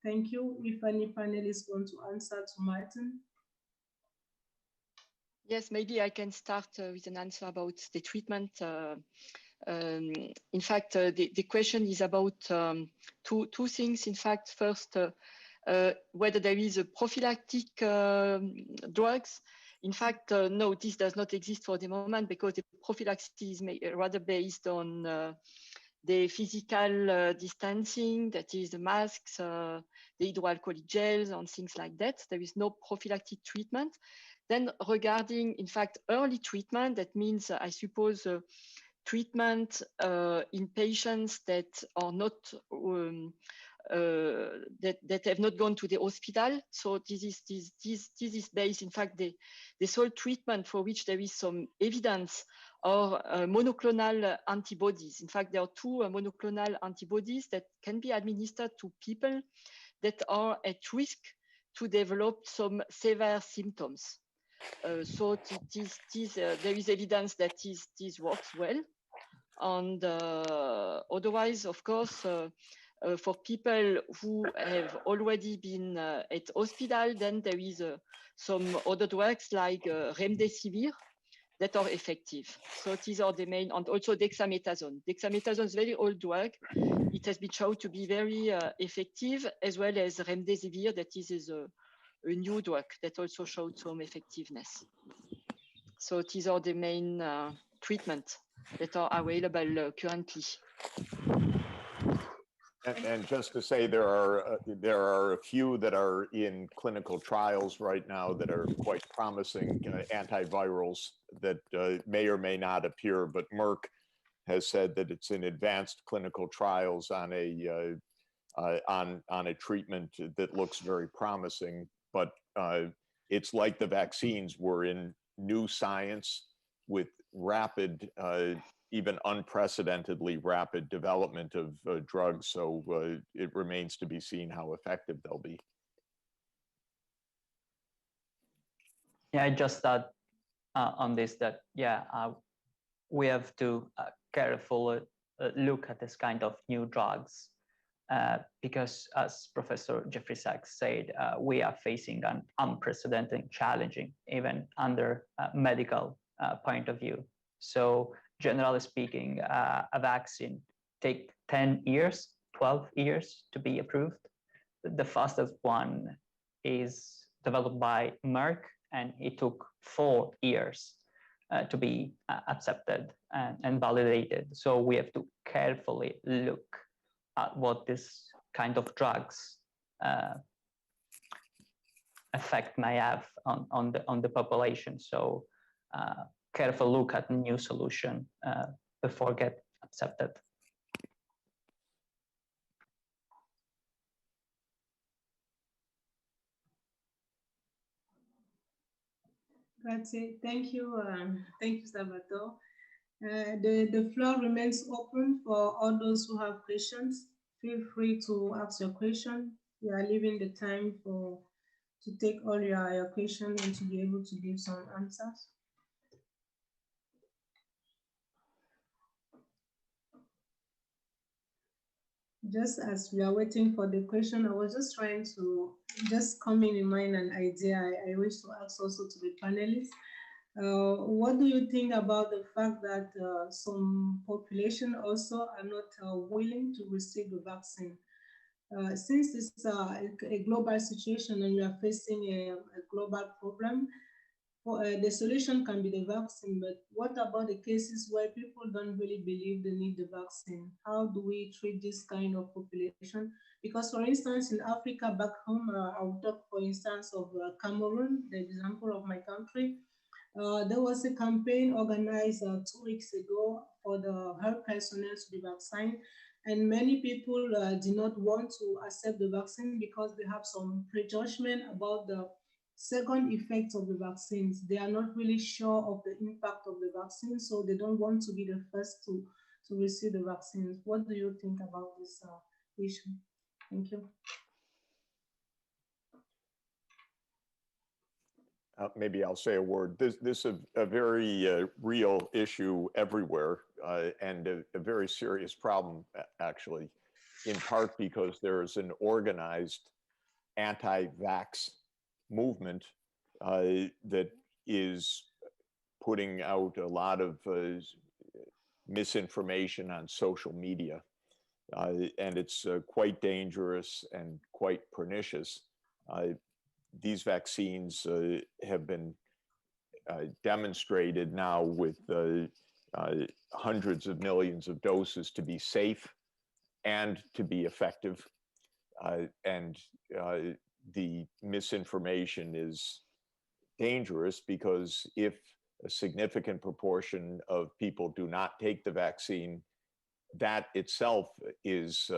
Thank you. If any panelists want to answer to Martin. Yes, maybe I can start with an answer about the treatment. In fact, the question is about two things. In fact, first, whether there is a prophylactic drugs. In fact, no, this does not exist for the moment because the prophylaxis is rather based on the physical distancing, that is the masks, the hydroalcoholic gels and things like that. There is no prophylactic treatment. Then regarding, in fact, early treatment, that means, I suppose, treatment in patients that are not, that have not gone to the hospital. So this is based, in fact, the sole treatment for which there is some evidence are monoclonal antibodies. In fact, there are two monoclonal antibodies that can be administered to people that are at risk to develop some severe symptoms. So there is evidence that this works well. And otherwise, of course, for people who have already been at hospital, then there is some other drugs like remdesivir that are effective. So these are the main, and also dexamethasone. Dexamethasone is a very old drug. It has been shown to be very effective, as well as remdesivir, that is a new drug that also showed some effectiveness. So these are the main treatments that are available currently. And just to say, there are a few that are in clinical trials right now that are quite promising antivirals that may or may not appear, but Merck has said that it's in advanced clinical trials on a treatment that looks very promising. But it's like the vaccines, we're in new science with rapid, even unprecedentedly rapid development of drugs. So it remains to be seen how effective they'll be. Yeah, I just thought on this that, we have to carefully look at this kind of new drugs because, as Professor Jeffrey Sachs said, we are facing an unprecedented challenging, even under medical point of view. So generally speaking, a vaccine take 10 years, 12 years to be approved. The fastest one is developed by Merck, and it took 4 years to be accepted and validated. So we have to carefully look at what this kind of drugs effect may have on the population. So careful look at new solution before get accepted. Grazie. Thank you, Salvatore. The floor remains open for all those who have questions. Feel free to ask your question. We are leaving the time to take all your questions and to be able to give some answers. Just as we are waiting for the question, I was just trying to coming in mind an idea I wish to ask also to the panelists. What do you think about the fact that some population also are not willing to receive the vaccine? Since it's a global situation and we are facing a global problem, the solution can be the vaccine, but what about the cases where people don't really believe they need the vaccine? How do we treat this kind of population? Because for instance, in Africa back home, I will talk for instance of Cameroon, the example of my country. There was a campaign organized 2 weeks ago for the health personnel to be vaccinated. And many people do not want to accept the vaccine because they have some prejudgment about the second effects of the vaccines. They are not really sure of the impact of the vaccine, so they don't want to be the first to receive the vaccines. What do you think about this issue? Thank you. Maybe I'll say a word. This is a very real issue everywhere, and a very serious problem, actually, in part because there is an organized anti-vax movement that is putting out a lot of misinformation on social media. And it's quite dangerous and quite pernicious. These vaccines have been demonstrated now with hundreds of millions of doses to be safe and to be effective. And the misinformation is dangerous because if a significant proportion of people do not take the vaccine, that itself is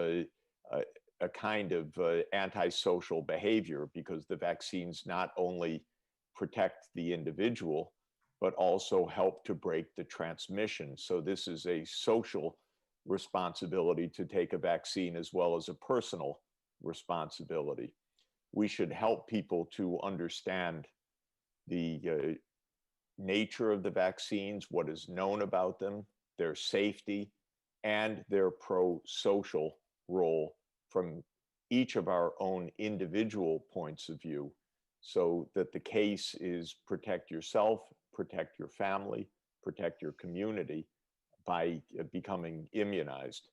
a kind of antisocial behavior, because the vaccines not only protect the individual, but also help to break the transmission. So this is a social responsibility to take a vaccine as well as a personal responsibility. We should help people to understand the nature of the vaccines, what is known about them, their safety, and their pro-social role from each of our own individual points of view, so that the case is protect yourself, protect your family, protect your community by becoming immunized.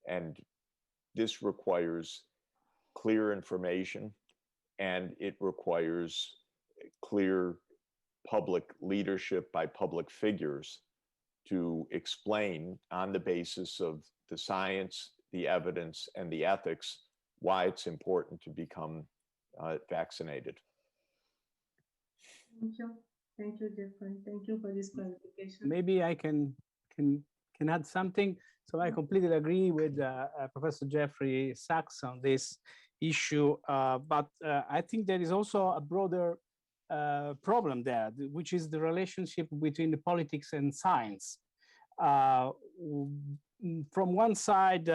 And this requires clear information, and it requires clear public leadership by public figures to explain on the basis of the science, the evidence, and the ethics why it's important to become vaccinated. Thank you. Thank you, Jeffrey. Thank you for this clarification. Maybe I can add something. So I completely agree with Professor Jeffrey Sachs on this issue, but I think there is also a broader problem there, which is the relationship between the politics and science. From one side,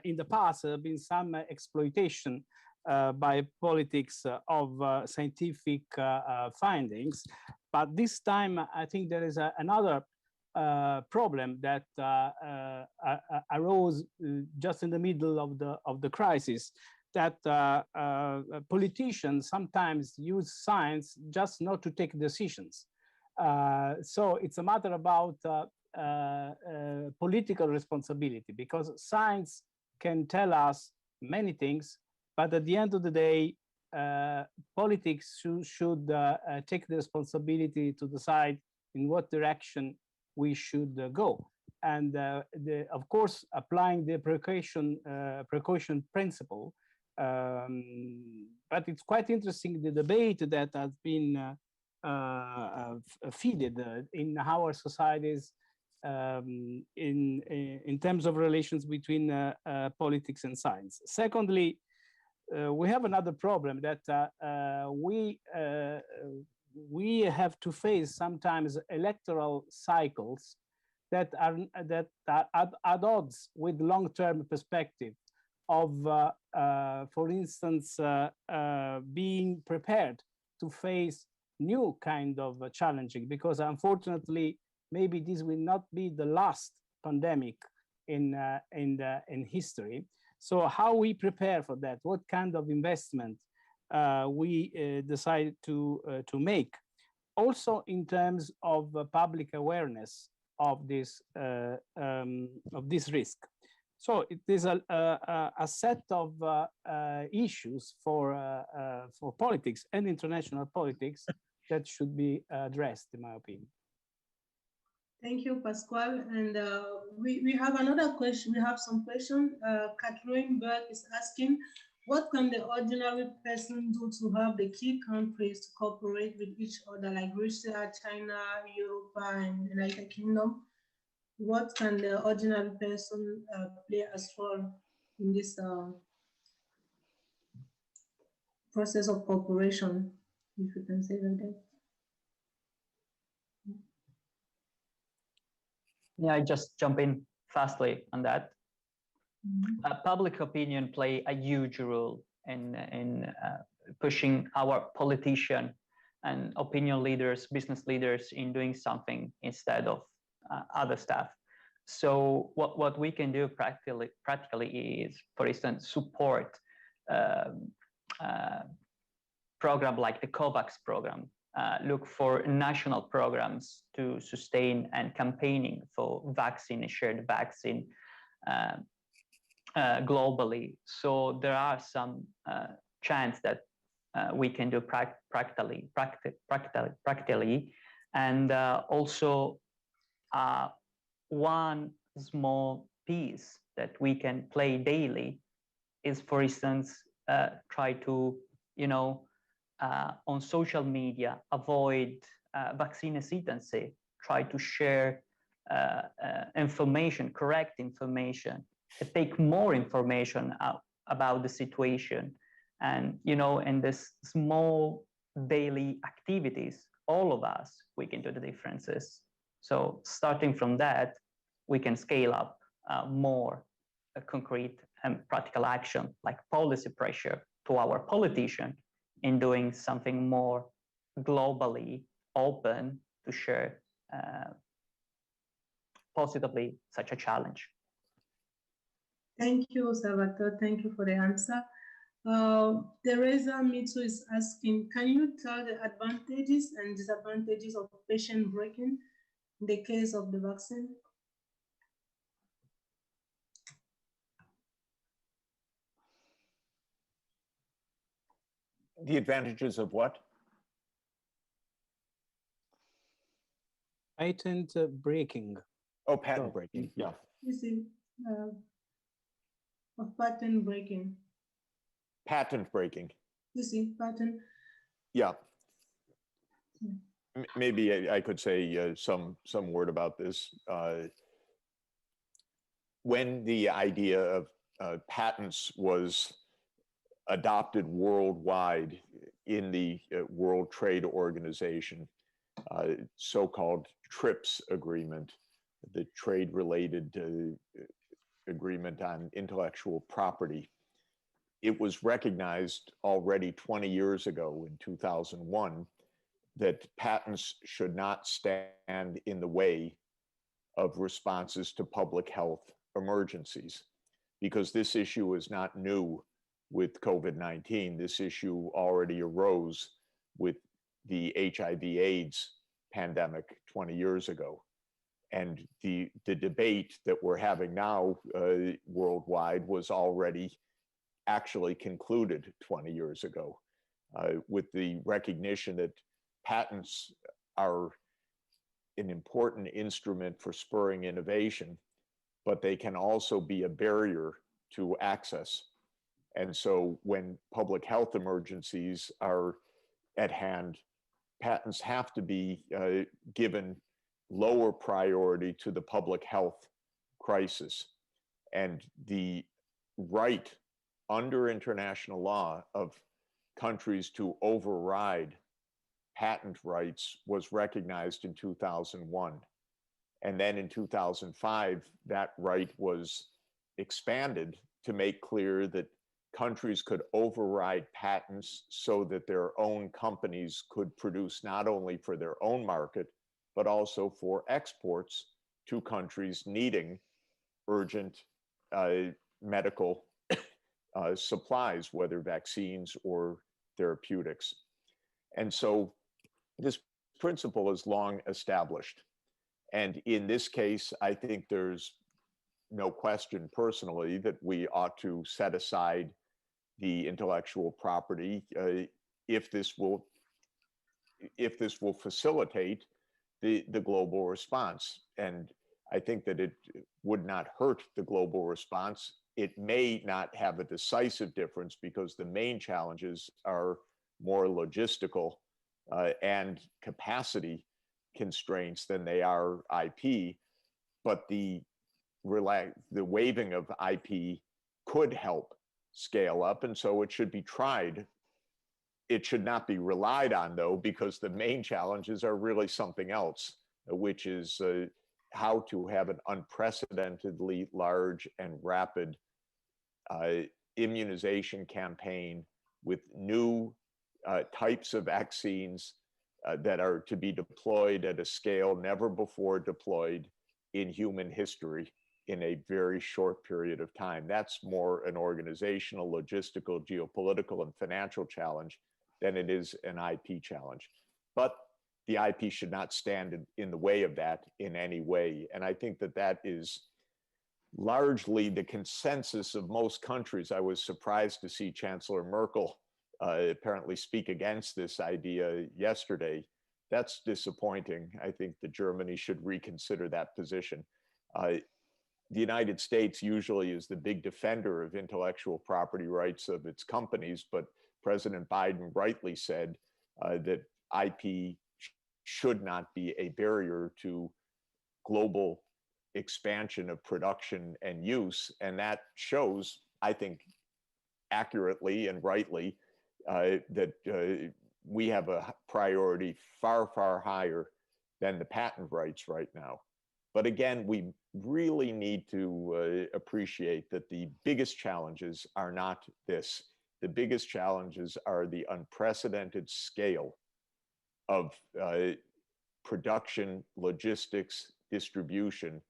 in the past, there have been some exploitation by politics of scientific findings, but this time I think there is another problem that arose just in the middle of the crisis, that politicians sometimes use science just not to take decisions. So it's a matter about political responsibility, because science can tell us many things, but at the end of the day, politics should take the responsibility to decide in what direction we should go. And of course, applying the precaution principle. But it's quite interesting, the debate that has been feeded in our societies in terms of relations between politics and science. Secondly, we have another problem that we have to face sometimes electoral cycles that are at odds with long-term perspective of, for instance, being prepared to face new kind of challenging, because unfortunately, maybe this will not be the last pandemic in history. So how we prepare for that? What kind of investment we decide to make? Also in terms of public awareness of this risk. So it is a set of issues for politics and international politics that should be addressed, in my opinion. Thank you, Pasquale. And we have another question. We have some questions. Catherine Berg is asking, what can the ordinary person do to help the key countries to cooperate with each other, like Russia, China, Europe, and United Kingdom, what can the ordinary person play as role in this process of cooperation, if you can say like that? Yeah, I just jump in fastly on that. Public opinion play a huge role in pushing our politician and opinion leaders, business leaders in doing something instead of other stuff. So what we can do practically is, for instance, support program like the COVAX program, look for national programs to sustain and campaigning for vaccine and shared vaccine globally. So there are some chance that we can do practically, and also one small piece that we can play daily is, for instance, try to, on social media, avoid vaccine hesitancy, try to share information, correct information, take more information about the situation. And, in this small daily activities, all of us, we can do the differences. So starting from that, we can scale up more concrete and practical action, like policy pressure to our politician in doing something more globally open to share positively such a challenge. Thank you, Salvatore. Thank you for the answer. Teresa Mitsu is asking, can you tell the advantages and disadvantages of patient breaking in the case of the vaccine? The advantages of what? Patent breaking. Oh, patent breaking, yeah. You see, of patent breaking. Patent breaking. You see, patent. Yeah. Maybe I could say some word about this. When the idea of patents was adopted worldwide in the World Trade Organization, so-called TRIPS agreement, the trade-related agreement on intellectual property, it was recognized already 20 years ago in 2001 that patents should not stand in the way of responses to public health emergencies, because this issue is not new with COVID-19. This issue already arose with the HIV/AIDS pandemic 20 years ago. And the debate that we're having now worldwide was already actually concluded 20 years ago, with the recognition that patents are an important instrument for spurring innovation, but they can also be a barrier to access. And so when public health emergencies are at hand, patents have to be given lower priority to the public health crisis. And the right under international law of countries to override patent rights was recognized in 2001. And then in 2005, that right was expanded to make clear that countries could override patents so that their own companies could produce not only for their own market, but also for exports to countries needing urgent medical supplies, whether vaccines or therapeutics. And so this principle is long established. And in this case, I think there's no question personally that we ought to set aside the intellectual property if this will facilitate the global response. And I think that it would not hurt the global response. It may not have a decisive difference because the main challenges are more logistical and capacity constraints than they are IP. but the waiving of IP could help scale up, and so it should be tried. It should not be relied on, though, because the main challenges are really something else, which is how to have an unprecedentedly large and rapid immunization campaign with new types of vaccines that are to be deployed at a scale never before deployed in human history in a very short period of time. That's more an organizational, logistical, geopolitical, and financial challenge than it is an IP challenge. But the IP should not stand in the way of that in any way. And I think that that is largely the consensus of most countries. I was surprised to see Chancellor Merkel apparently speak against this idea yesterday. That's disappointing. I think that Germany should reconsider that position. The United States usually is the big defender of intellectual property rights of its companies, but President Biden rightly said that IP should not be a barrier to global expansion of production and use. And that shows, I think, accurately and rightly, that we have a priority far, far higher than the patent rights right now. But again, we really need to appreciate that the biggest challenges are not this. The biggest challenges are the unprecedented scale of production, logistics, distribution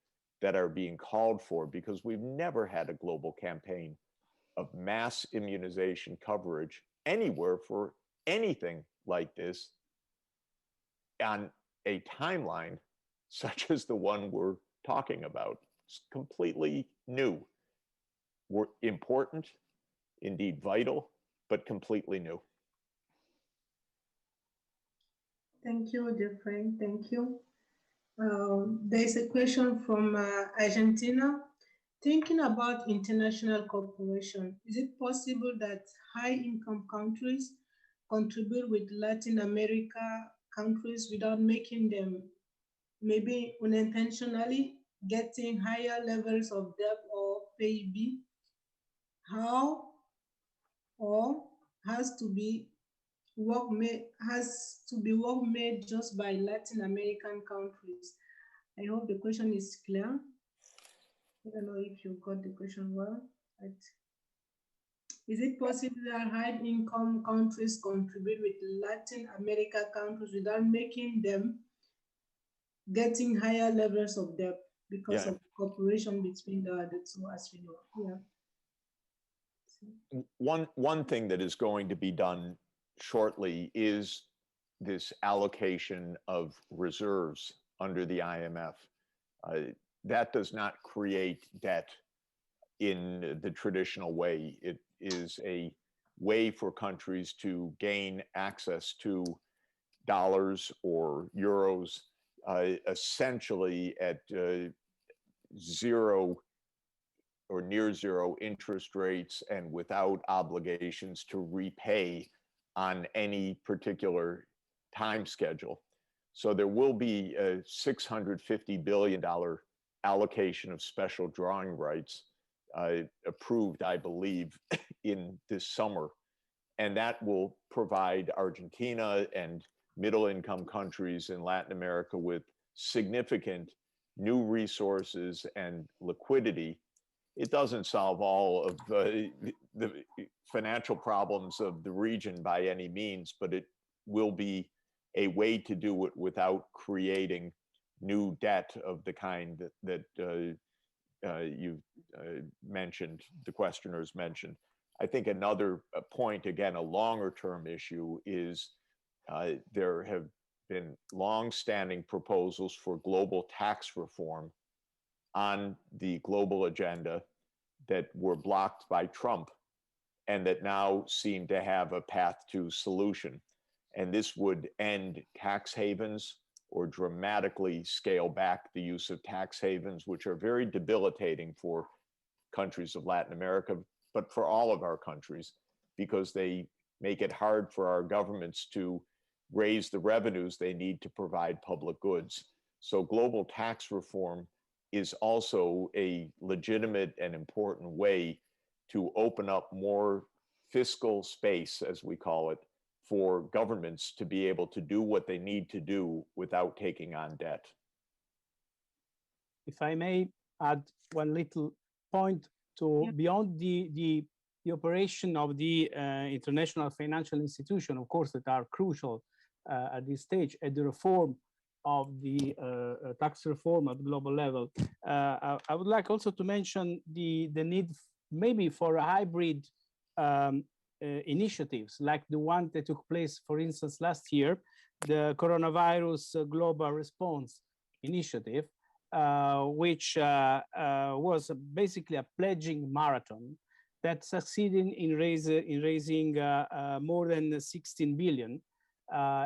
that are being called for, because we've never had a global campaign of mass immunization coverage anywhere for anything like this on a timeline such as the one we're talking about. It's completely new. We're important, indeed vital, but completely new. Thank you, Jeffrey. Thank you. There's a question from Argentina. Thinking about international cooperation, is it possible that high-income countries contribute with Latin America countries without making them, maybe unintentionally, getting higher levels of debt or PIB? How or has to be work made just by Latin American countries? I hope the question is clear. I don't know if you got the question well. But is it possible that high-income countries contribute with Latin America countries without making them getting higher levels of debt because of cooperation between the two, as we know? Yeah. One thing that is going to be done shortly is this allocation of reserves under the IMF. That does not create debt in the traditional way. It is a way for countries to gain access to dollars or euros, essentially at zero or near zero interest rates and without obligations to repay on any particular time schedule. So there will be a $650 billion allocation of special drawing rights approved, I believe, in this summer. And that will provide Argentina and middle-income countries in Latin America with significant new resources and liquidity. It doesn't solve all of the financial problems of the region by any means, but it will be a way to do it without creating new debt of the kind that you mentioned, the questioners mentioned. I think another point, again, a longer term issue is there have been long-standing proposals for global tax reform on the global agenda that were blocked by Trump and that now seem to have a path to solution. And this would end tax havens or dramatically scale back the use of tax havens, which are very debilitating for countries of Latin America, but for all of our countries, because they make it hard for our governments to raise the revenues they need to provide public goods. So global tax reform is also a legitimate and important way to open up more fiscal space, as we call it, for governments to be able to do what they need to do without taking on debt. If I may add one little point to beyond the operation of the international financial institution, of course, that are crucial at this stage, and the reform of the tax reform at global level. I would like also to mention the need maybe for a hybrid initiatives like the one that took place, for instance, last year, the Coronavirus Global Response Initiative, which was basically a pledging marathon that succeeded in raising more than 16 billion.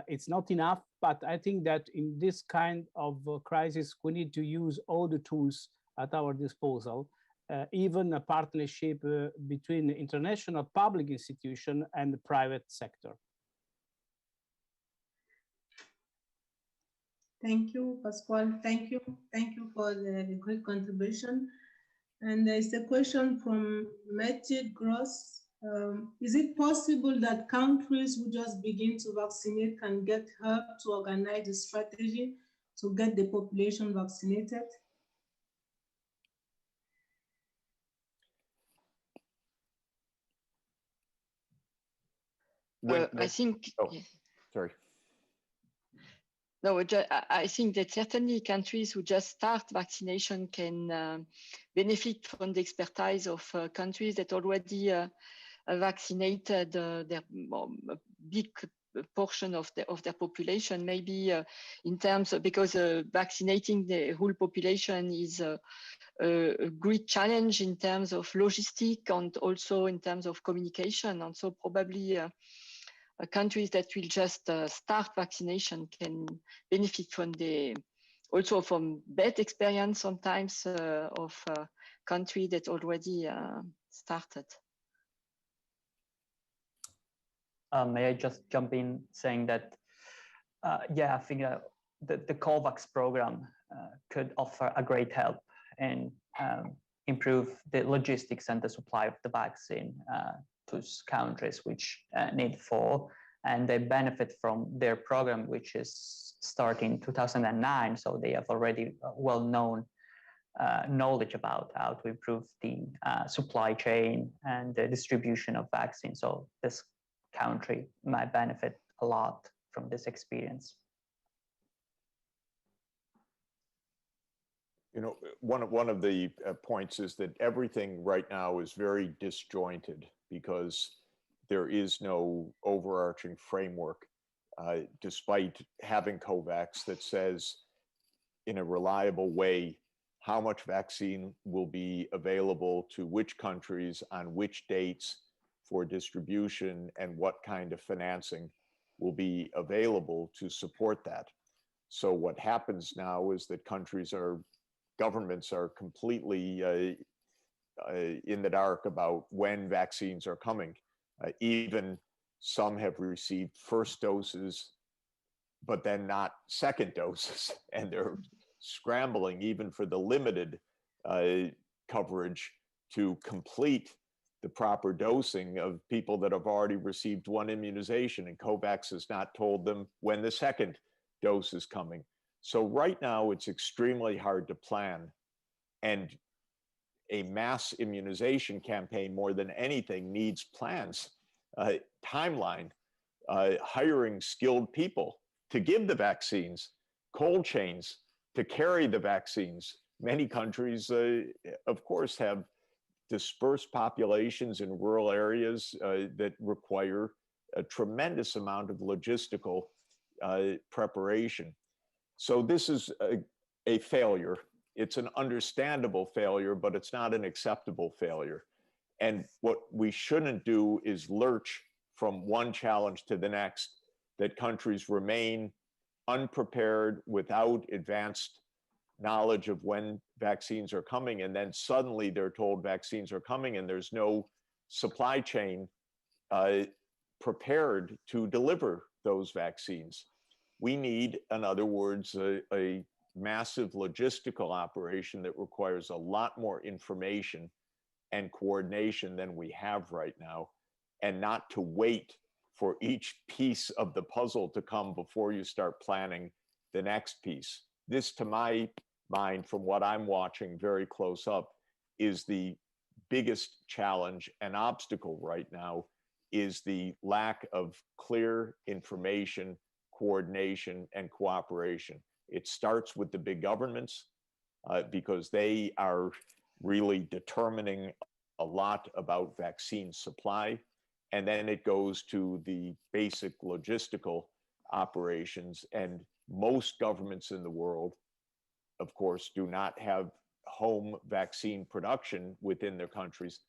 It's not enough, but I think that in this kind of crisis, we need to use all the tools at our disposal, even a partnership between the international public institution and the private sector. Thank you, Pasquale. Thank you. Thank you for the great contribution. And there's a question from Matthew Gross. Is it possible that countries who just begin to vaccinate can get help to organize a strategy to get the population vaccinated? I think. Oh, sorry. No, I think that certainly countries who just start vaccination can benefit from the expertise of countries that already vaccinated their big portion of their population. Maybe in terms of, because vaccinating the whole population is a great challenge in terms of logistic and also in terms of communication, and so probably. Countries that will just start vaccination can benefit from also from bad experience sometimes of countries that already started. May I just jump in saying that, yeah, I think the COVAX program could offer a great help and improve the logistics and the supply of the vaccine those countries which need for, and they benefit from their program, which is starting 2009. So they have already well-known knowledge about how to improve the supply chain and the distribution of vaccines. So this country might benefit a lot from this experience. You know, one of the points is that everything right now is very disjointed because there is no overarching framework, despite having COVAX that says in a reliable way how much vaccine will be available to which countries on which dates for distribution and what kind of financing will be available to support that. So what happens now is that governments are completely in the dark about when vaccines are coming. Even some have received first doses, but then not second doses, and they're scrambling even for the limited coverage to complete the proper dosing of people that have already received one immunization, and COVAX has not told them when the second dose is coming. So right now it's extremely hard to plan, and a mass immunization campaign more than anything needs plans, timeline, hiring skilled people to give the vaccines, cold chains to carry the vaccines. Many countries, of course, have dispersed populations in rural areas that require a tremendous amount of logistical preparation. So this is a failure. It's an understandable failure, but it's not an acceptable failure. And what we shouldn't do is lurch from one challenge to the next, that countries remain unprepared without advanced knowledge of when vaccines are coming, and then suddenly they're told vaccines are coming and there's no supply chain prepared to deliver those vaccines. We need, in other words, a massive logistical operation that requires a lot more information and coordination than we have right now, and not to wait for each piece of the puzzle to come before you start planning the next piece. This, to my mind, from what I'm watching very close up, is the biggest challenge and obstacle right now, is the lack of clear information, coordination, and cooperation. It starts with the big governments because they are really determining a lot about vaccine supply. And then it goes to the basic logistical operations. And most governments in the world, of course, do not have home vaccine production within their countries.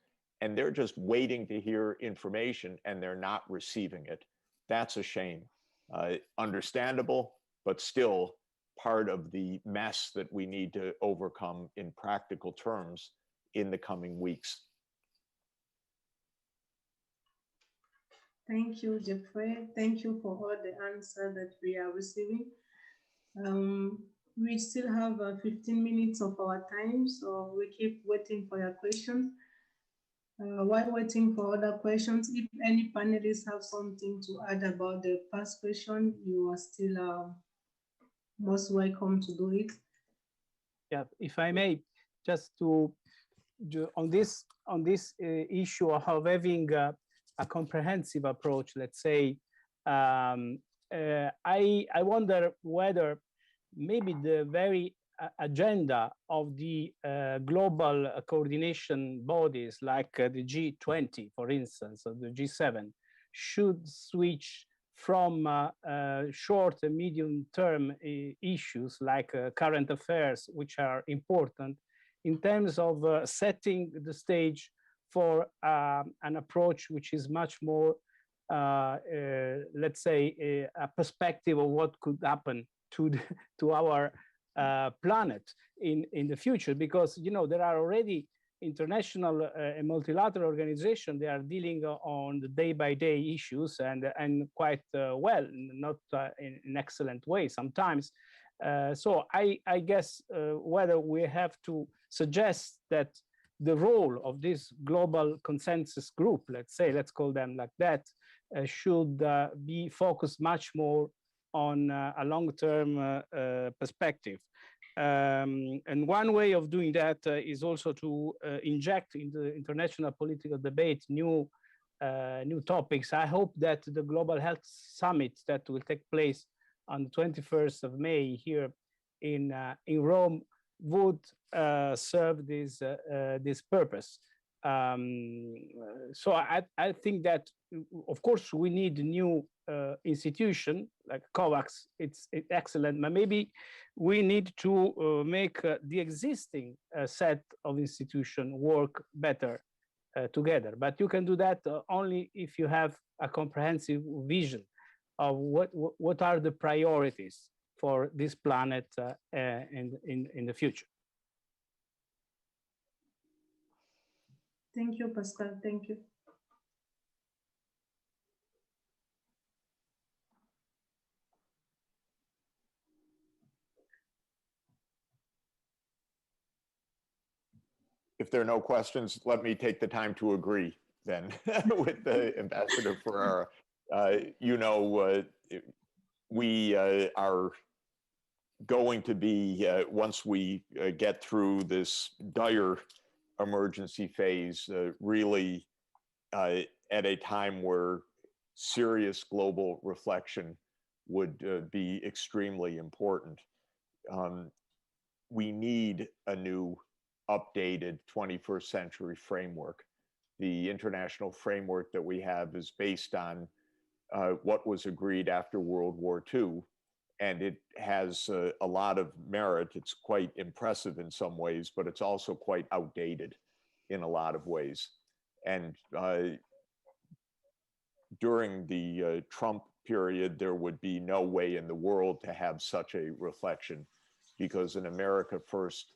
And they're just waiting to hear information and they're not receiving it. That's a shame. Understandable, but still part of the mess that we need to overcome in practical terms in the coming weeks. Thank you, Jeffrey. Thank you for all the answers that we are receiving. We still have 15 minutes of our time, so we keep waiting for your questions. While waiting for other questions, if any panelists have something to add about the first question, you are still most welcome to do it. Yeah, if I may, just to on this issue of having a comprehensive approach, let's say, I wonder whether maybe the very agenda of the global coordination bodies like the G20, for instance, or the G7, should switch from short and medium term issues like current affairs, which are important, in terms of setting the stage for an approach which is much more, let's say, a perspective of what could happen to our planet in the future. Because, you know, there are already international and multilateral organizations. They are dealing on the day-by-day issues and quite well, not in an excellent way sometimes. So I guess whether we have to suggest that the role of this global consensus group, let's call them like that, should be focused much more on a long-term perspective. And one way of doing that is also to inject in the international political debate new topics. I hope that the Global Health Summit that will take place on the 21st of May here in Rome would serve this purpose. So I think that, of course, we need a new institution like COVAX. It's excellent, but maybe we need to make the existing set of institutions work better together. But you can do that only if you have a comprehensive vision of what are the priorities for this planet in the future. Thank you, Pascal. Thank you. If there are no questions, let me take the time to agree then with the Ambassador Ferrara. We are going to be, once we get through this dire emergency phase, really at a time where serious global reflection would be extremely important. We need a new updated 21st century framework. The international framework that we have is based on what was agreed after World War II, and it has a lot of merit. It's quite impressive in some ways, but it's also quite outdated in a lot of ways. And during the Trump period, there would be no way in the world to have such a reflection, because an America First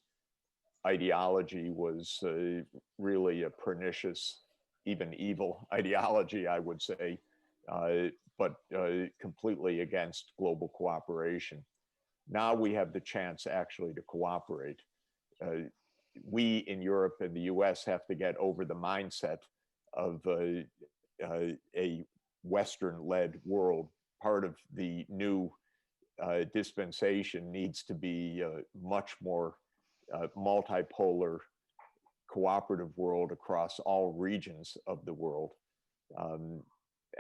ideology was really a pernicious, even evil ideology, I would say, but completely against global cooperation. Now we have the chance actually to cooperate. We in Europe and the US have to get over the mindset of a Western-led world. Part of the new dispensation needs to be much more multipolar, cooperative world across all regions of the world.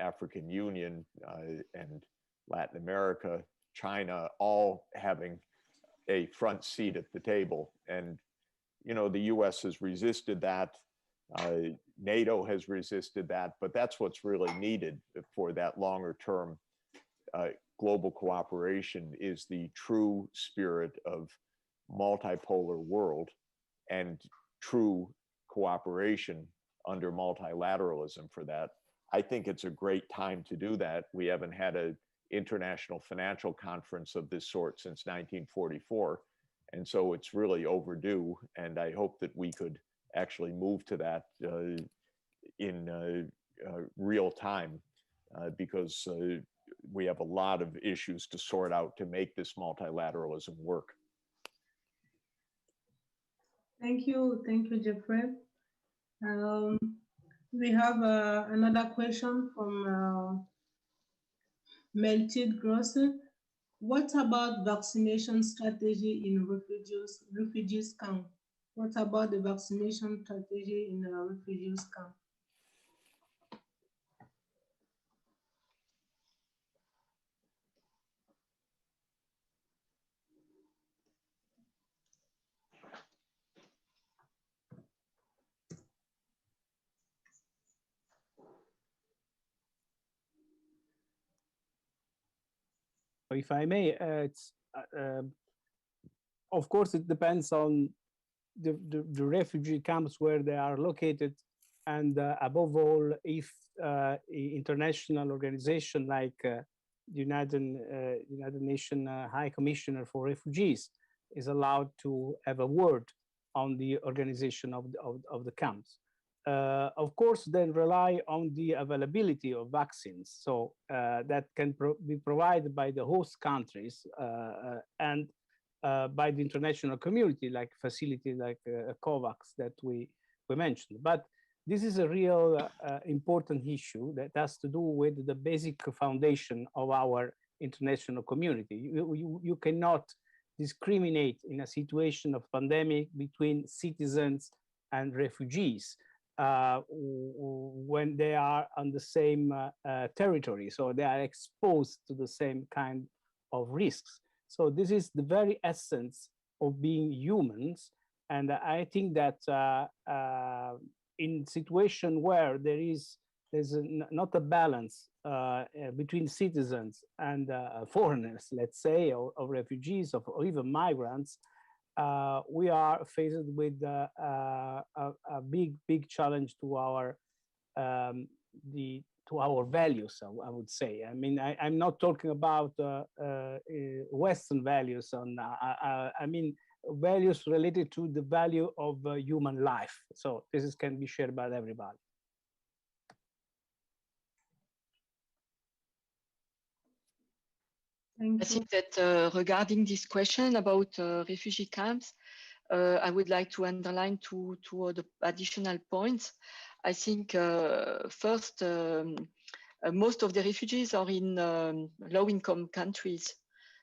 African Union and Latin America, China, all having a front seat at the table. And, you know, the US has resisted that. NATO has resisted that, but that's what's really needed for that longer term global cooperation is the true spirit of multipolar world and true cooperation under multilateralism for that. I think it's a great time to do that. We haven't had an international financial conference of this sort since 1944. And so it's really overdue. And I hope that we could actually move to that in real time because we have a lot of issues to sort out to make this multilateralism work. Thank you, Jeffrey. We have another question from Melted Grosse. What about vaccination strategy in refugees camp? What about the vaccination strategy in refugees camp? If I may, of course, it depends on the refugee camps where they are located, and above all, if international organization like the United Nations High Commissioner for Refugees is allowed to have a word on the organization of the camps. Of course, then rely on the availability of vaccines. So that can be provided by the host countries and by the international community, like facilities like COVAX that we mentioned. But this is a real important issue that has to do with the basic foundation of our international community. You cannot discriminate in a situation of pandemic between citizens and refugees when they are on the same territory. So they are exposed to the same kind of risks. So this is the very essence of being humans. And I think that in situation where there's not a balance between citizens and foreigners, let's say, or refugees or even migrants, we are faced with a big challenge to our values, I would say. I mean, I'm not talking about Western values. I mean, values related to the value of human life. So this can be shared by everybody. I think that regarding this question about refugee camps, I would like to underline two other additional points. I think first, most of the refugees are in low-income countries.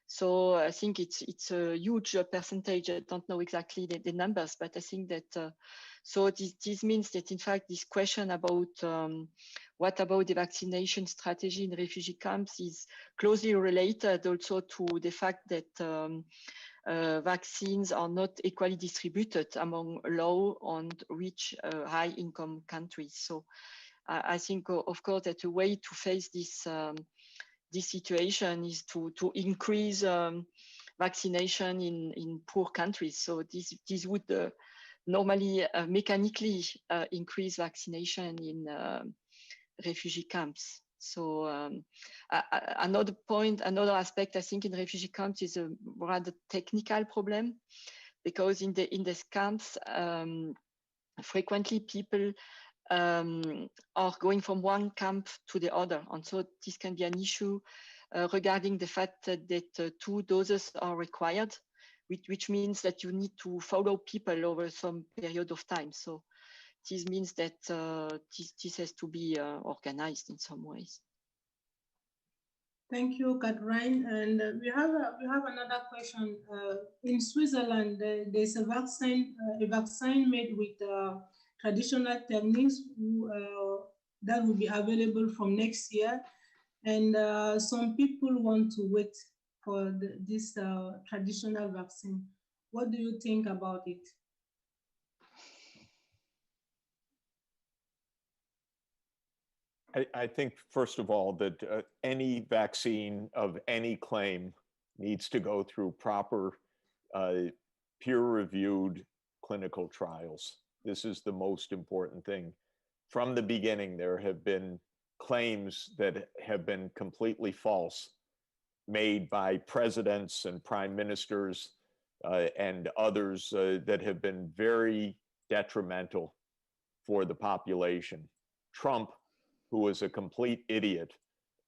So I think it's a huge percentage. I don't know exactly the numbers, but I think that so this means that in fact this question about what about the vaccination strategy in refugee camps is closely related also to the fact that vaccines are not equally distributed among low and rich high-income countries. So I think, of course, that a way to face this situation is to increase vaccination in poor countries. So this would normally mechanically increase vaccination in refugee camps. So another point, another aspect, I think, in refugee camps is a rather technical problem, because in these camps, frequently people are going from one camp to the other. And so this can be an issue regarding the fact that 2 doses are required, which means that you need to follow people over some period of time. So this means that this has to be organized in some ways. Thank you, Catherine. And we have another question. In Switzerland, there's a vaccine made with traditional techniques that will be available from next year. And some people want to wait for this traditional vaccine. What do you think about it? I think, first of all, that any vaccine of any claim needs to go through proper peer-reviewed clinical trials. This is the most important thing. From the beginning, there have been claims that have been completely false, made by presidents and prime ministers and others that have been very detrimental for the population. Trump, who was a complete idiot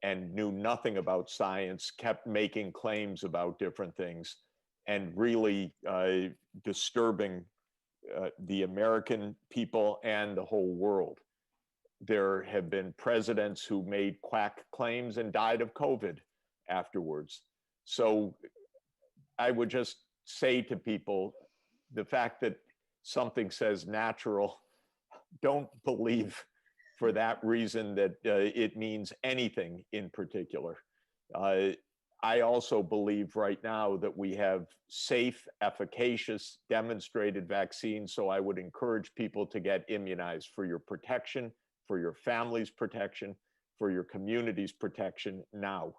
and knew nothing about science, kept making claims about different things and really disturbing the American people and the whole world. There have been presidents who made quack claims and died of COVID afterwards. So I would just say to people, the fact that something says natural, don't believe for that reason that it means anything in particular. I also believe right now that we have safe, efficacious, demonstrated vaccines, so I would encourage people to get immunized for your protection, for your family's protection, for your community's protection now.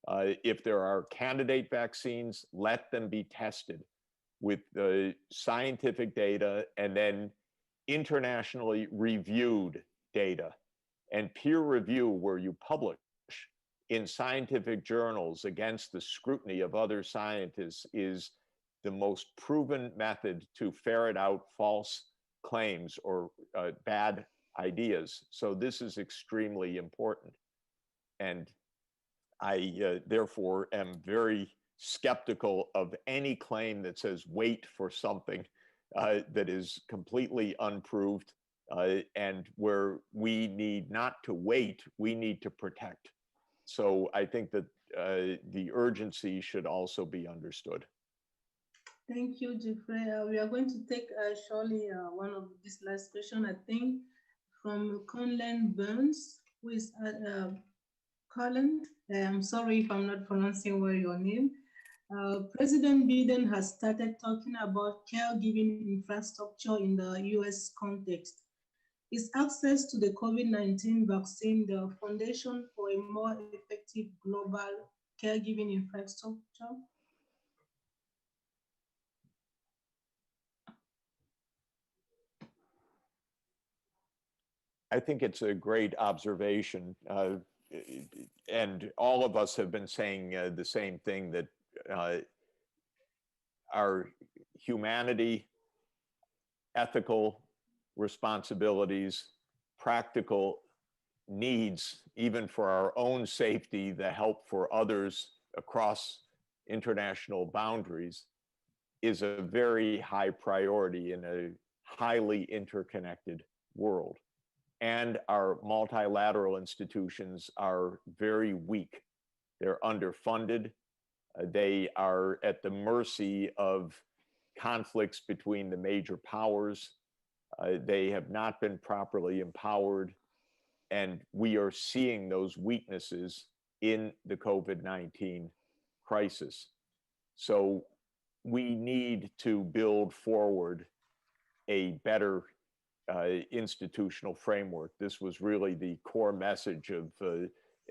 If there are candidate vaccines, let them be tested with scientific data and then internationally reviewed data. And peer review, where you publish in scientific journals against the scrutiny of other scientists, is the most proven method to ferret out false claims or bad ideas. So this is extremely important. And I therefore am very skeptical of any claim that says wait for something that is completely unproved and where we need not to wait, we need to protect. So I think that the urgency should also be understood. Thank you, Jeffrey. We are going to take surely one of this last question, I think, from Conlan Burns, who is Colin. I'm sorry if I'm not pronouncing well your name. President Biden has started talking about caregiving infrastructure in the US context. Is access to the COVID-19 vaccine the foundation for a more effective global caregiving infrastructure? I think it's a great observation. And all of us have been saying the same thing, that our humanity, ethical responsibilities, practical needs, even for our own safety, the help for others across international boundaries, is a very high priority in a highly interconnected world. And our multilateral institutions are very weak. They're underfunded. They are at the mercy of conflicts between the major powers. They have not been properly empowered. And we are seeing those weaknesses in the COVID-19 crisis. So we need to build forward a better institutional framework. This was really the core message of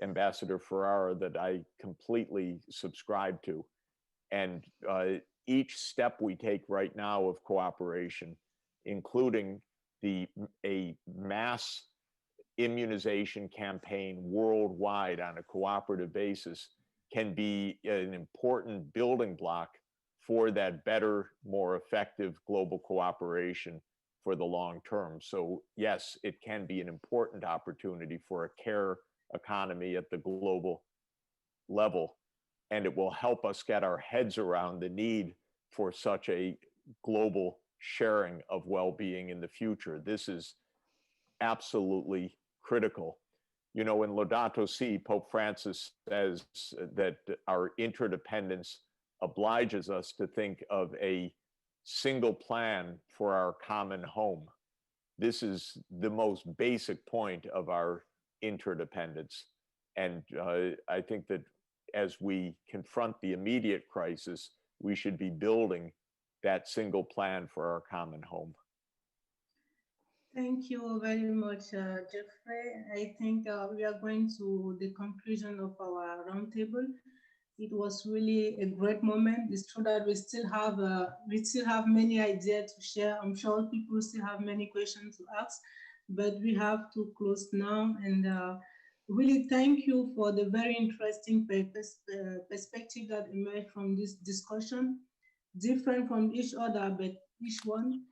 Ambassador Ferrara that I completely subscribe to. And each step we take right now of cooperation, including a mass immunization campaign worldwide on a cooperative basis, can be an important building block for that better, more effective global cooperation for the long term. So yes, it can be an important opportunity for a care economy at the global level, and it will help us get our heads around the need for such a global sharing of well-being in the future. This is absolutely critical. You know, in Laudato Si, Pope Francis says that our interdependence obliges us to think of a single plan for our common home. This is the most basic point of our interdependence. And I think that as we confront the immediate crisis, we should be building that single plan for our common home. Thank you very much, Jeffrey. I think we are going to the conclusion of our roundtable. It was really a great moment. It's true that we still have many ideas to share. I'm sure people still have many questions to ask, but we have to close now. And really thank you for the very interesting perspective that emerged from this discussion, different from each other, but each one.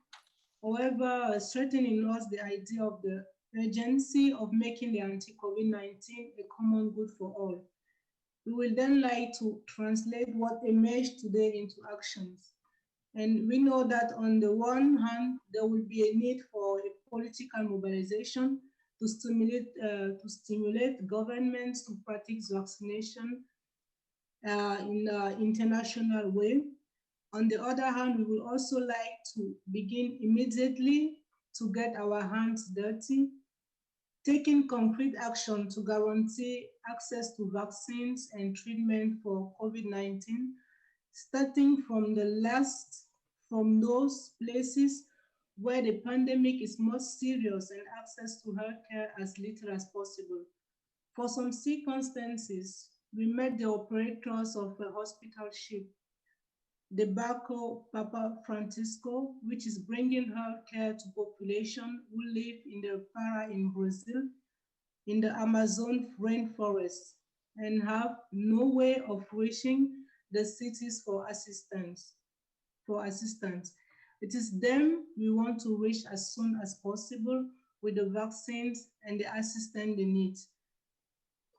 However, strengthening in us the idea of the urgency of making the anti-COVID-19 a common good for all. We will then like to translate what emerged today into actions. And we know that on the one hand, there will be a need for a political mobilization to stimulate governments to practice vaccination in an international way. On the other hand, we will also like to begin immediately to get our hands dirty, taking concrete action to guarantee access to vaccines and treatment for COVID-19, starting from those places where the pandemic is most serious and access to healthcare as little as possible. For some circumstances, we met the operators of a hospital ship, the Barco Papa Francisco, which is bringing healthcare to population who live in the Ferrara in Brazil, in the Amazon rainforest, and have no way of reaching the cities for assistance. It is them we want to reach as soon as possible with the vaccines and the assistance they need.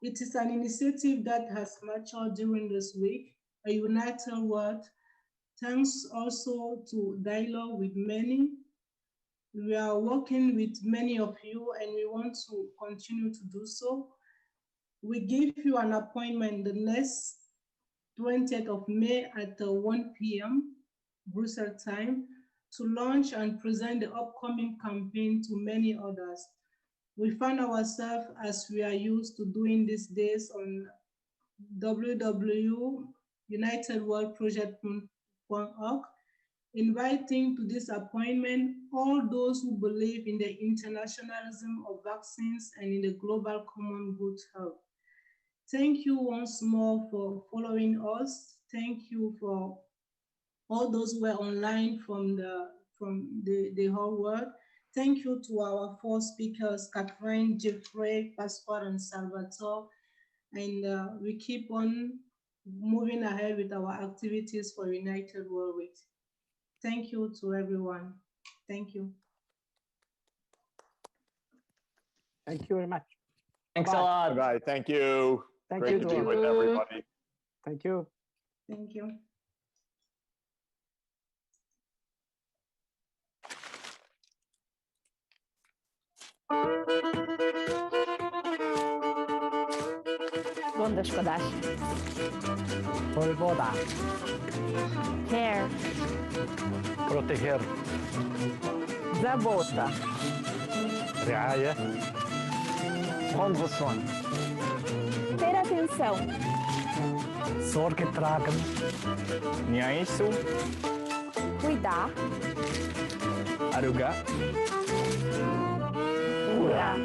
It is an initiative that has matured during this week, a united world. Thanks also to dialogue with many. We are working with many of you and we want to continue to do so. We give you an appointment the next 20th of May at 1 p.m. Brussels time to launch and present the upcoming campaign to many others. We find ourselves, as we are used to doing these days, on www.unitedworldproject.org, inviting to this appointment all those who believe in the internationalism of vaccines and in the global common good health. Thank you once more for following us. Thank you for all those who were online from the whole world. Thank you to our four speakers, Catherine, Jeffrey, Pasquale, and Salvatore. And we keep on moving ahead with our activities for United World Week. Thank you to everyone. Thank you. Thank you very much. Thanks a lot. Bye. Thank you. Great to be with everybody. Thank you. Thank you. Gondoskodás. Polvoda. Care. Proteger. Забота. رعاية. Prendre soin. Ter atenção. Sorge tragen. Niaisu. Cuidar. Aruga. Curar.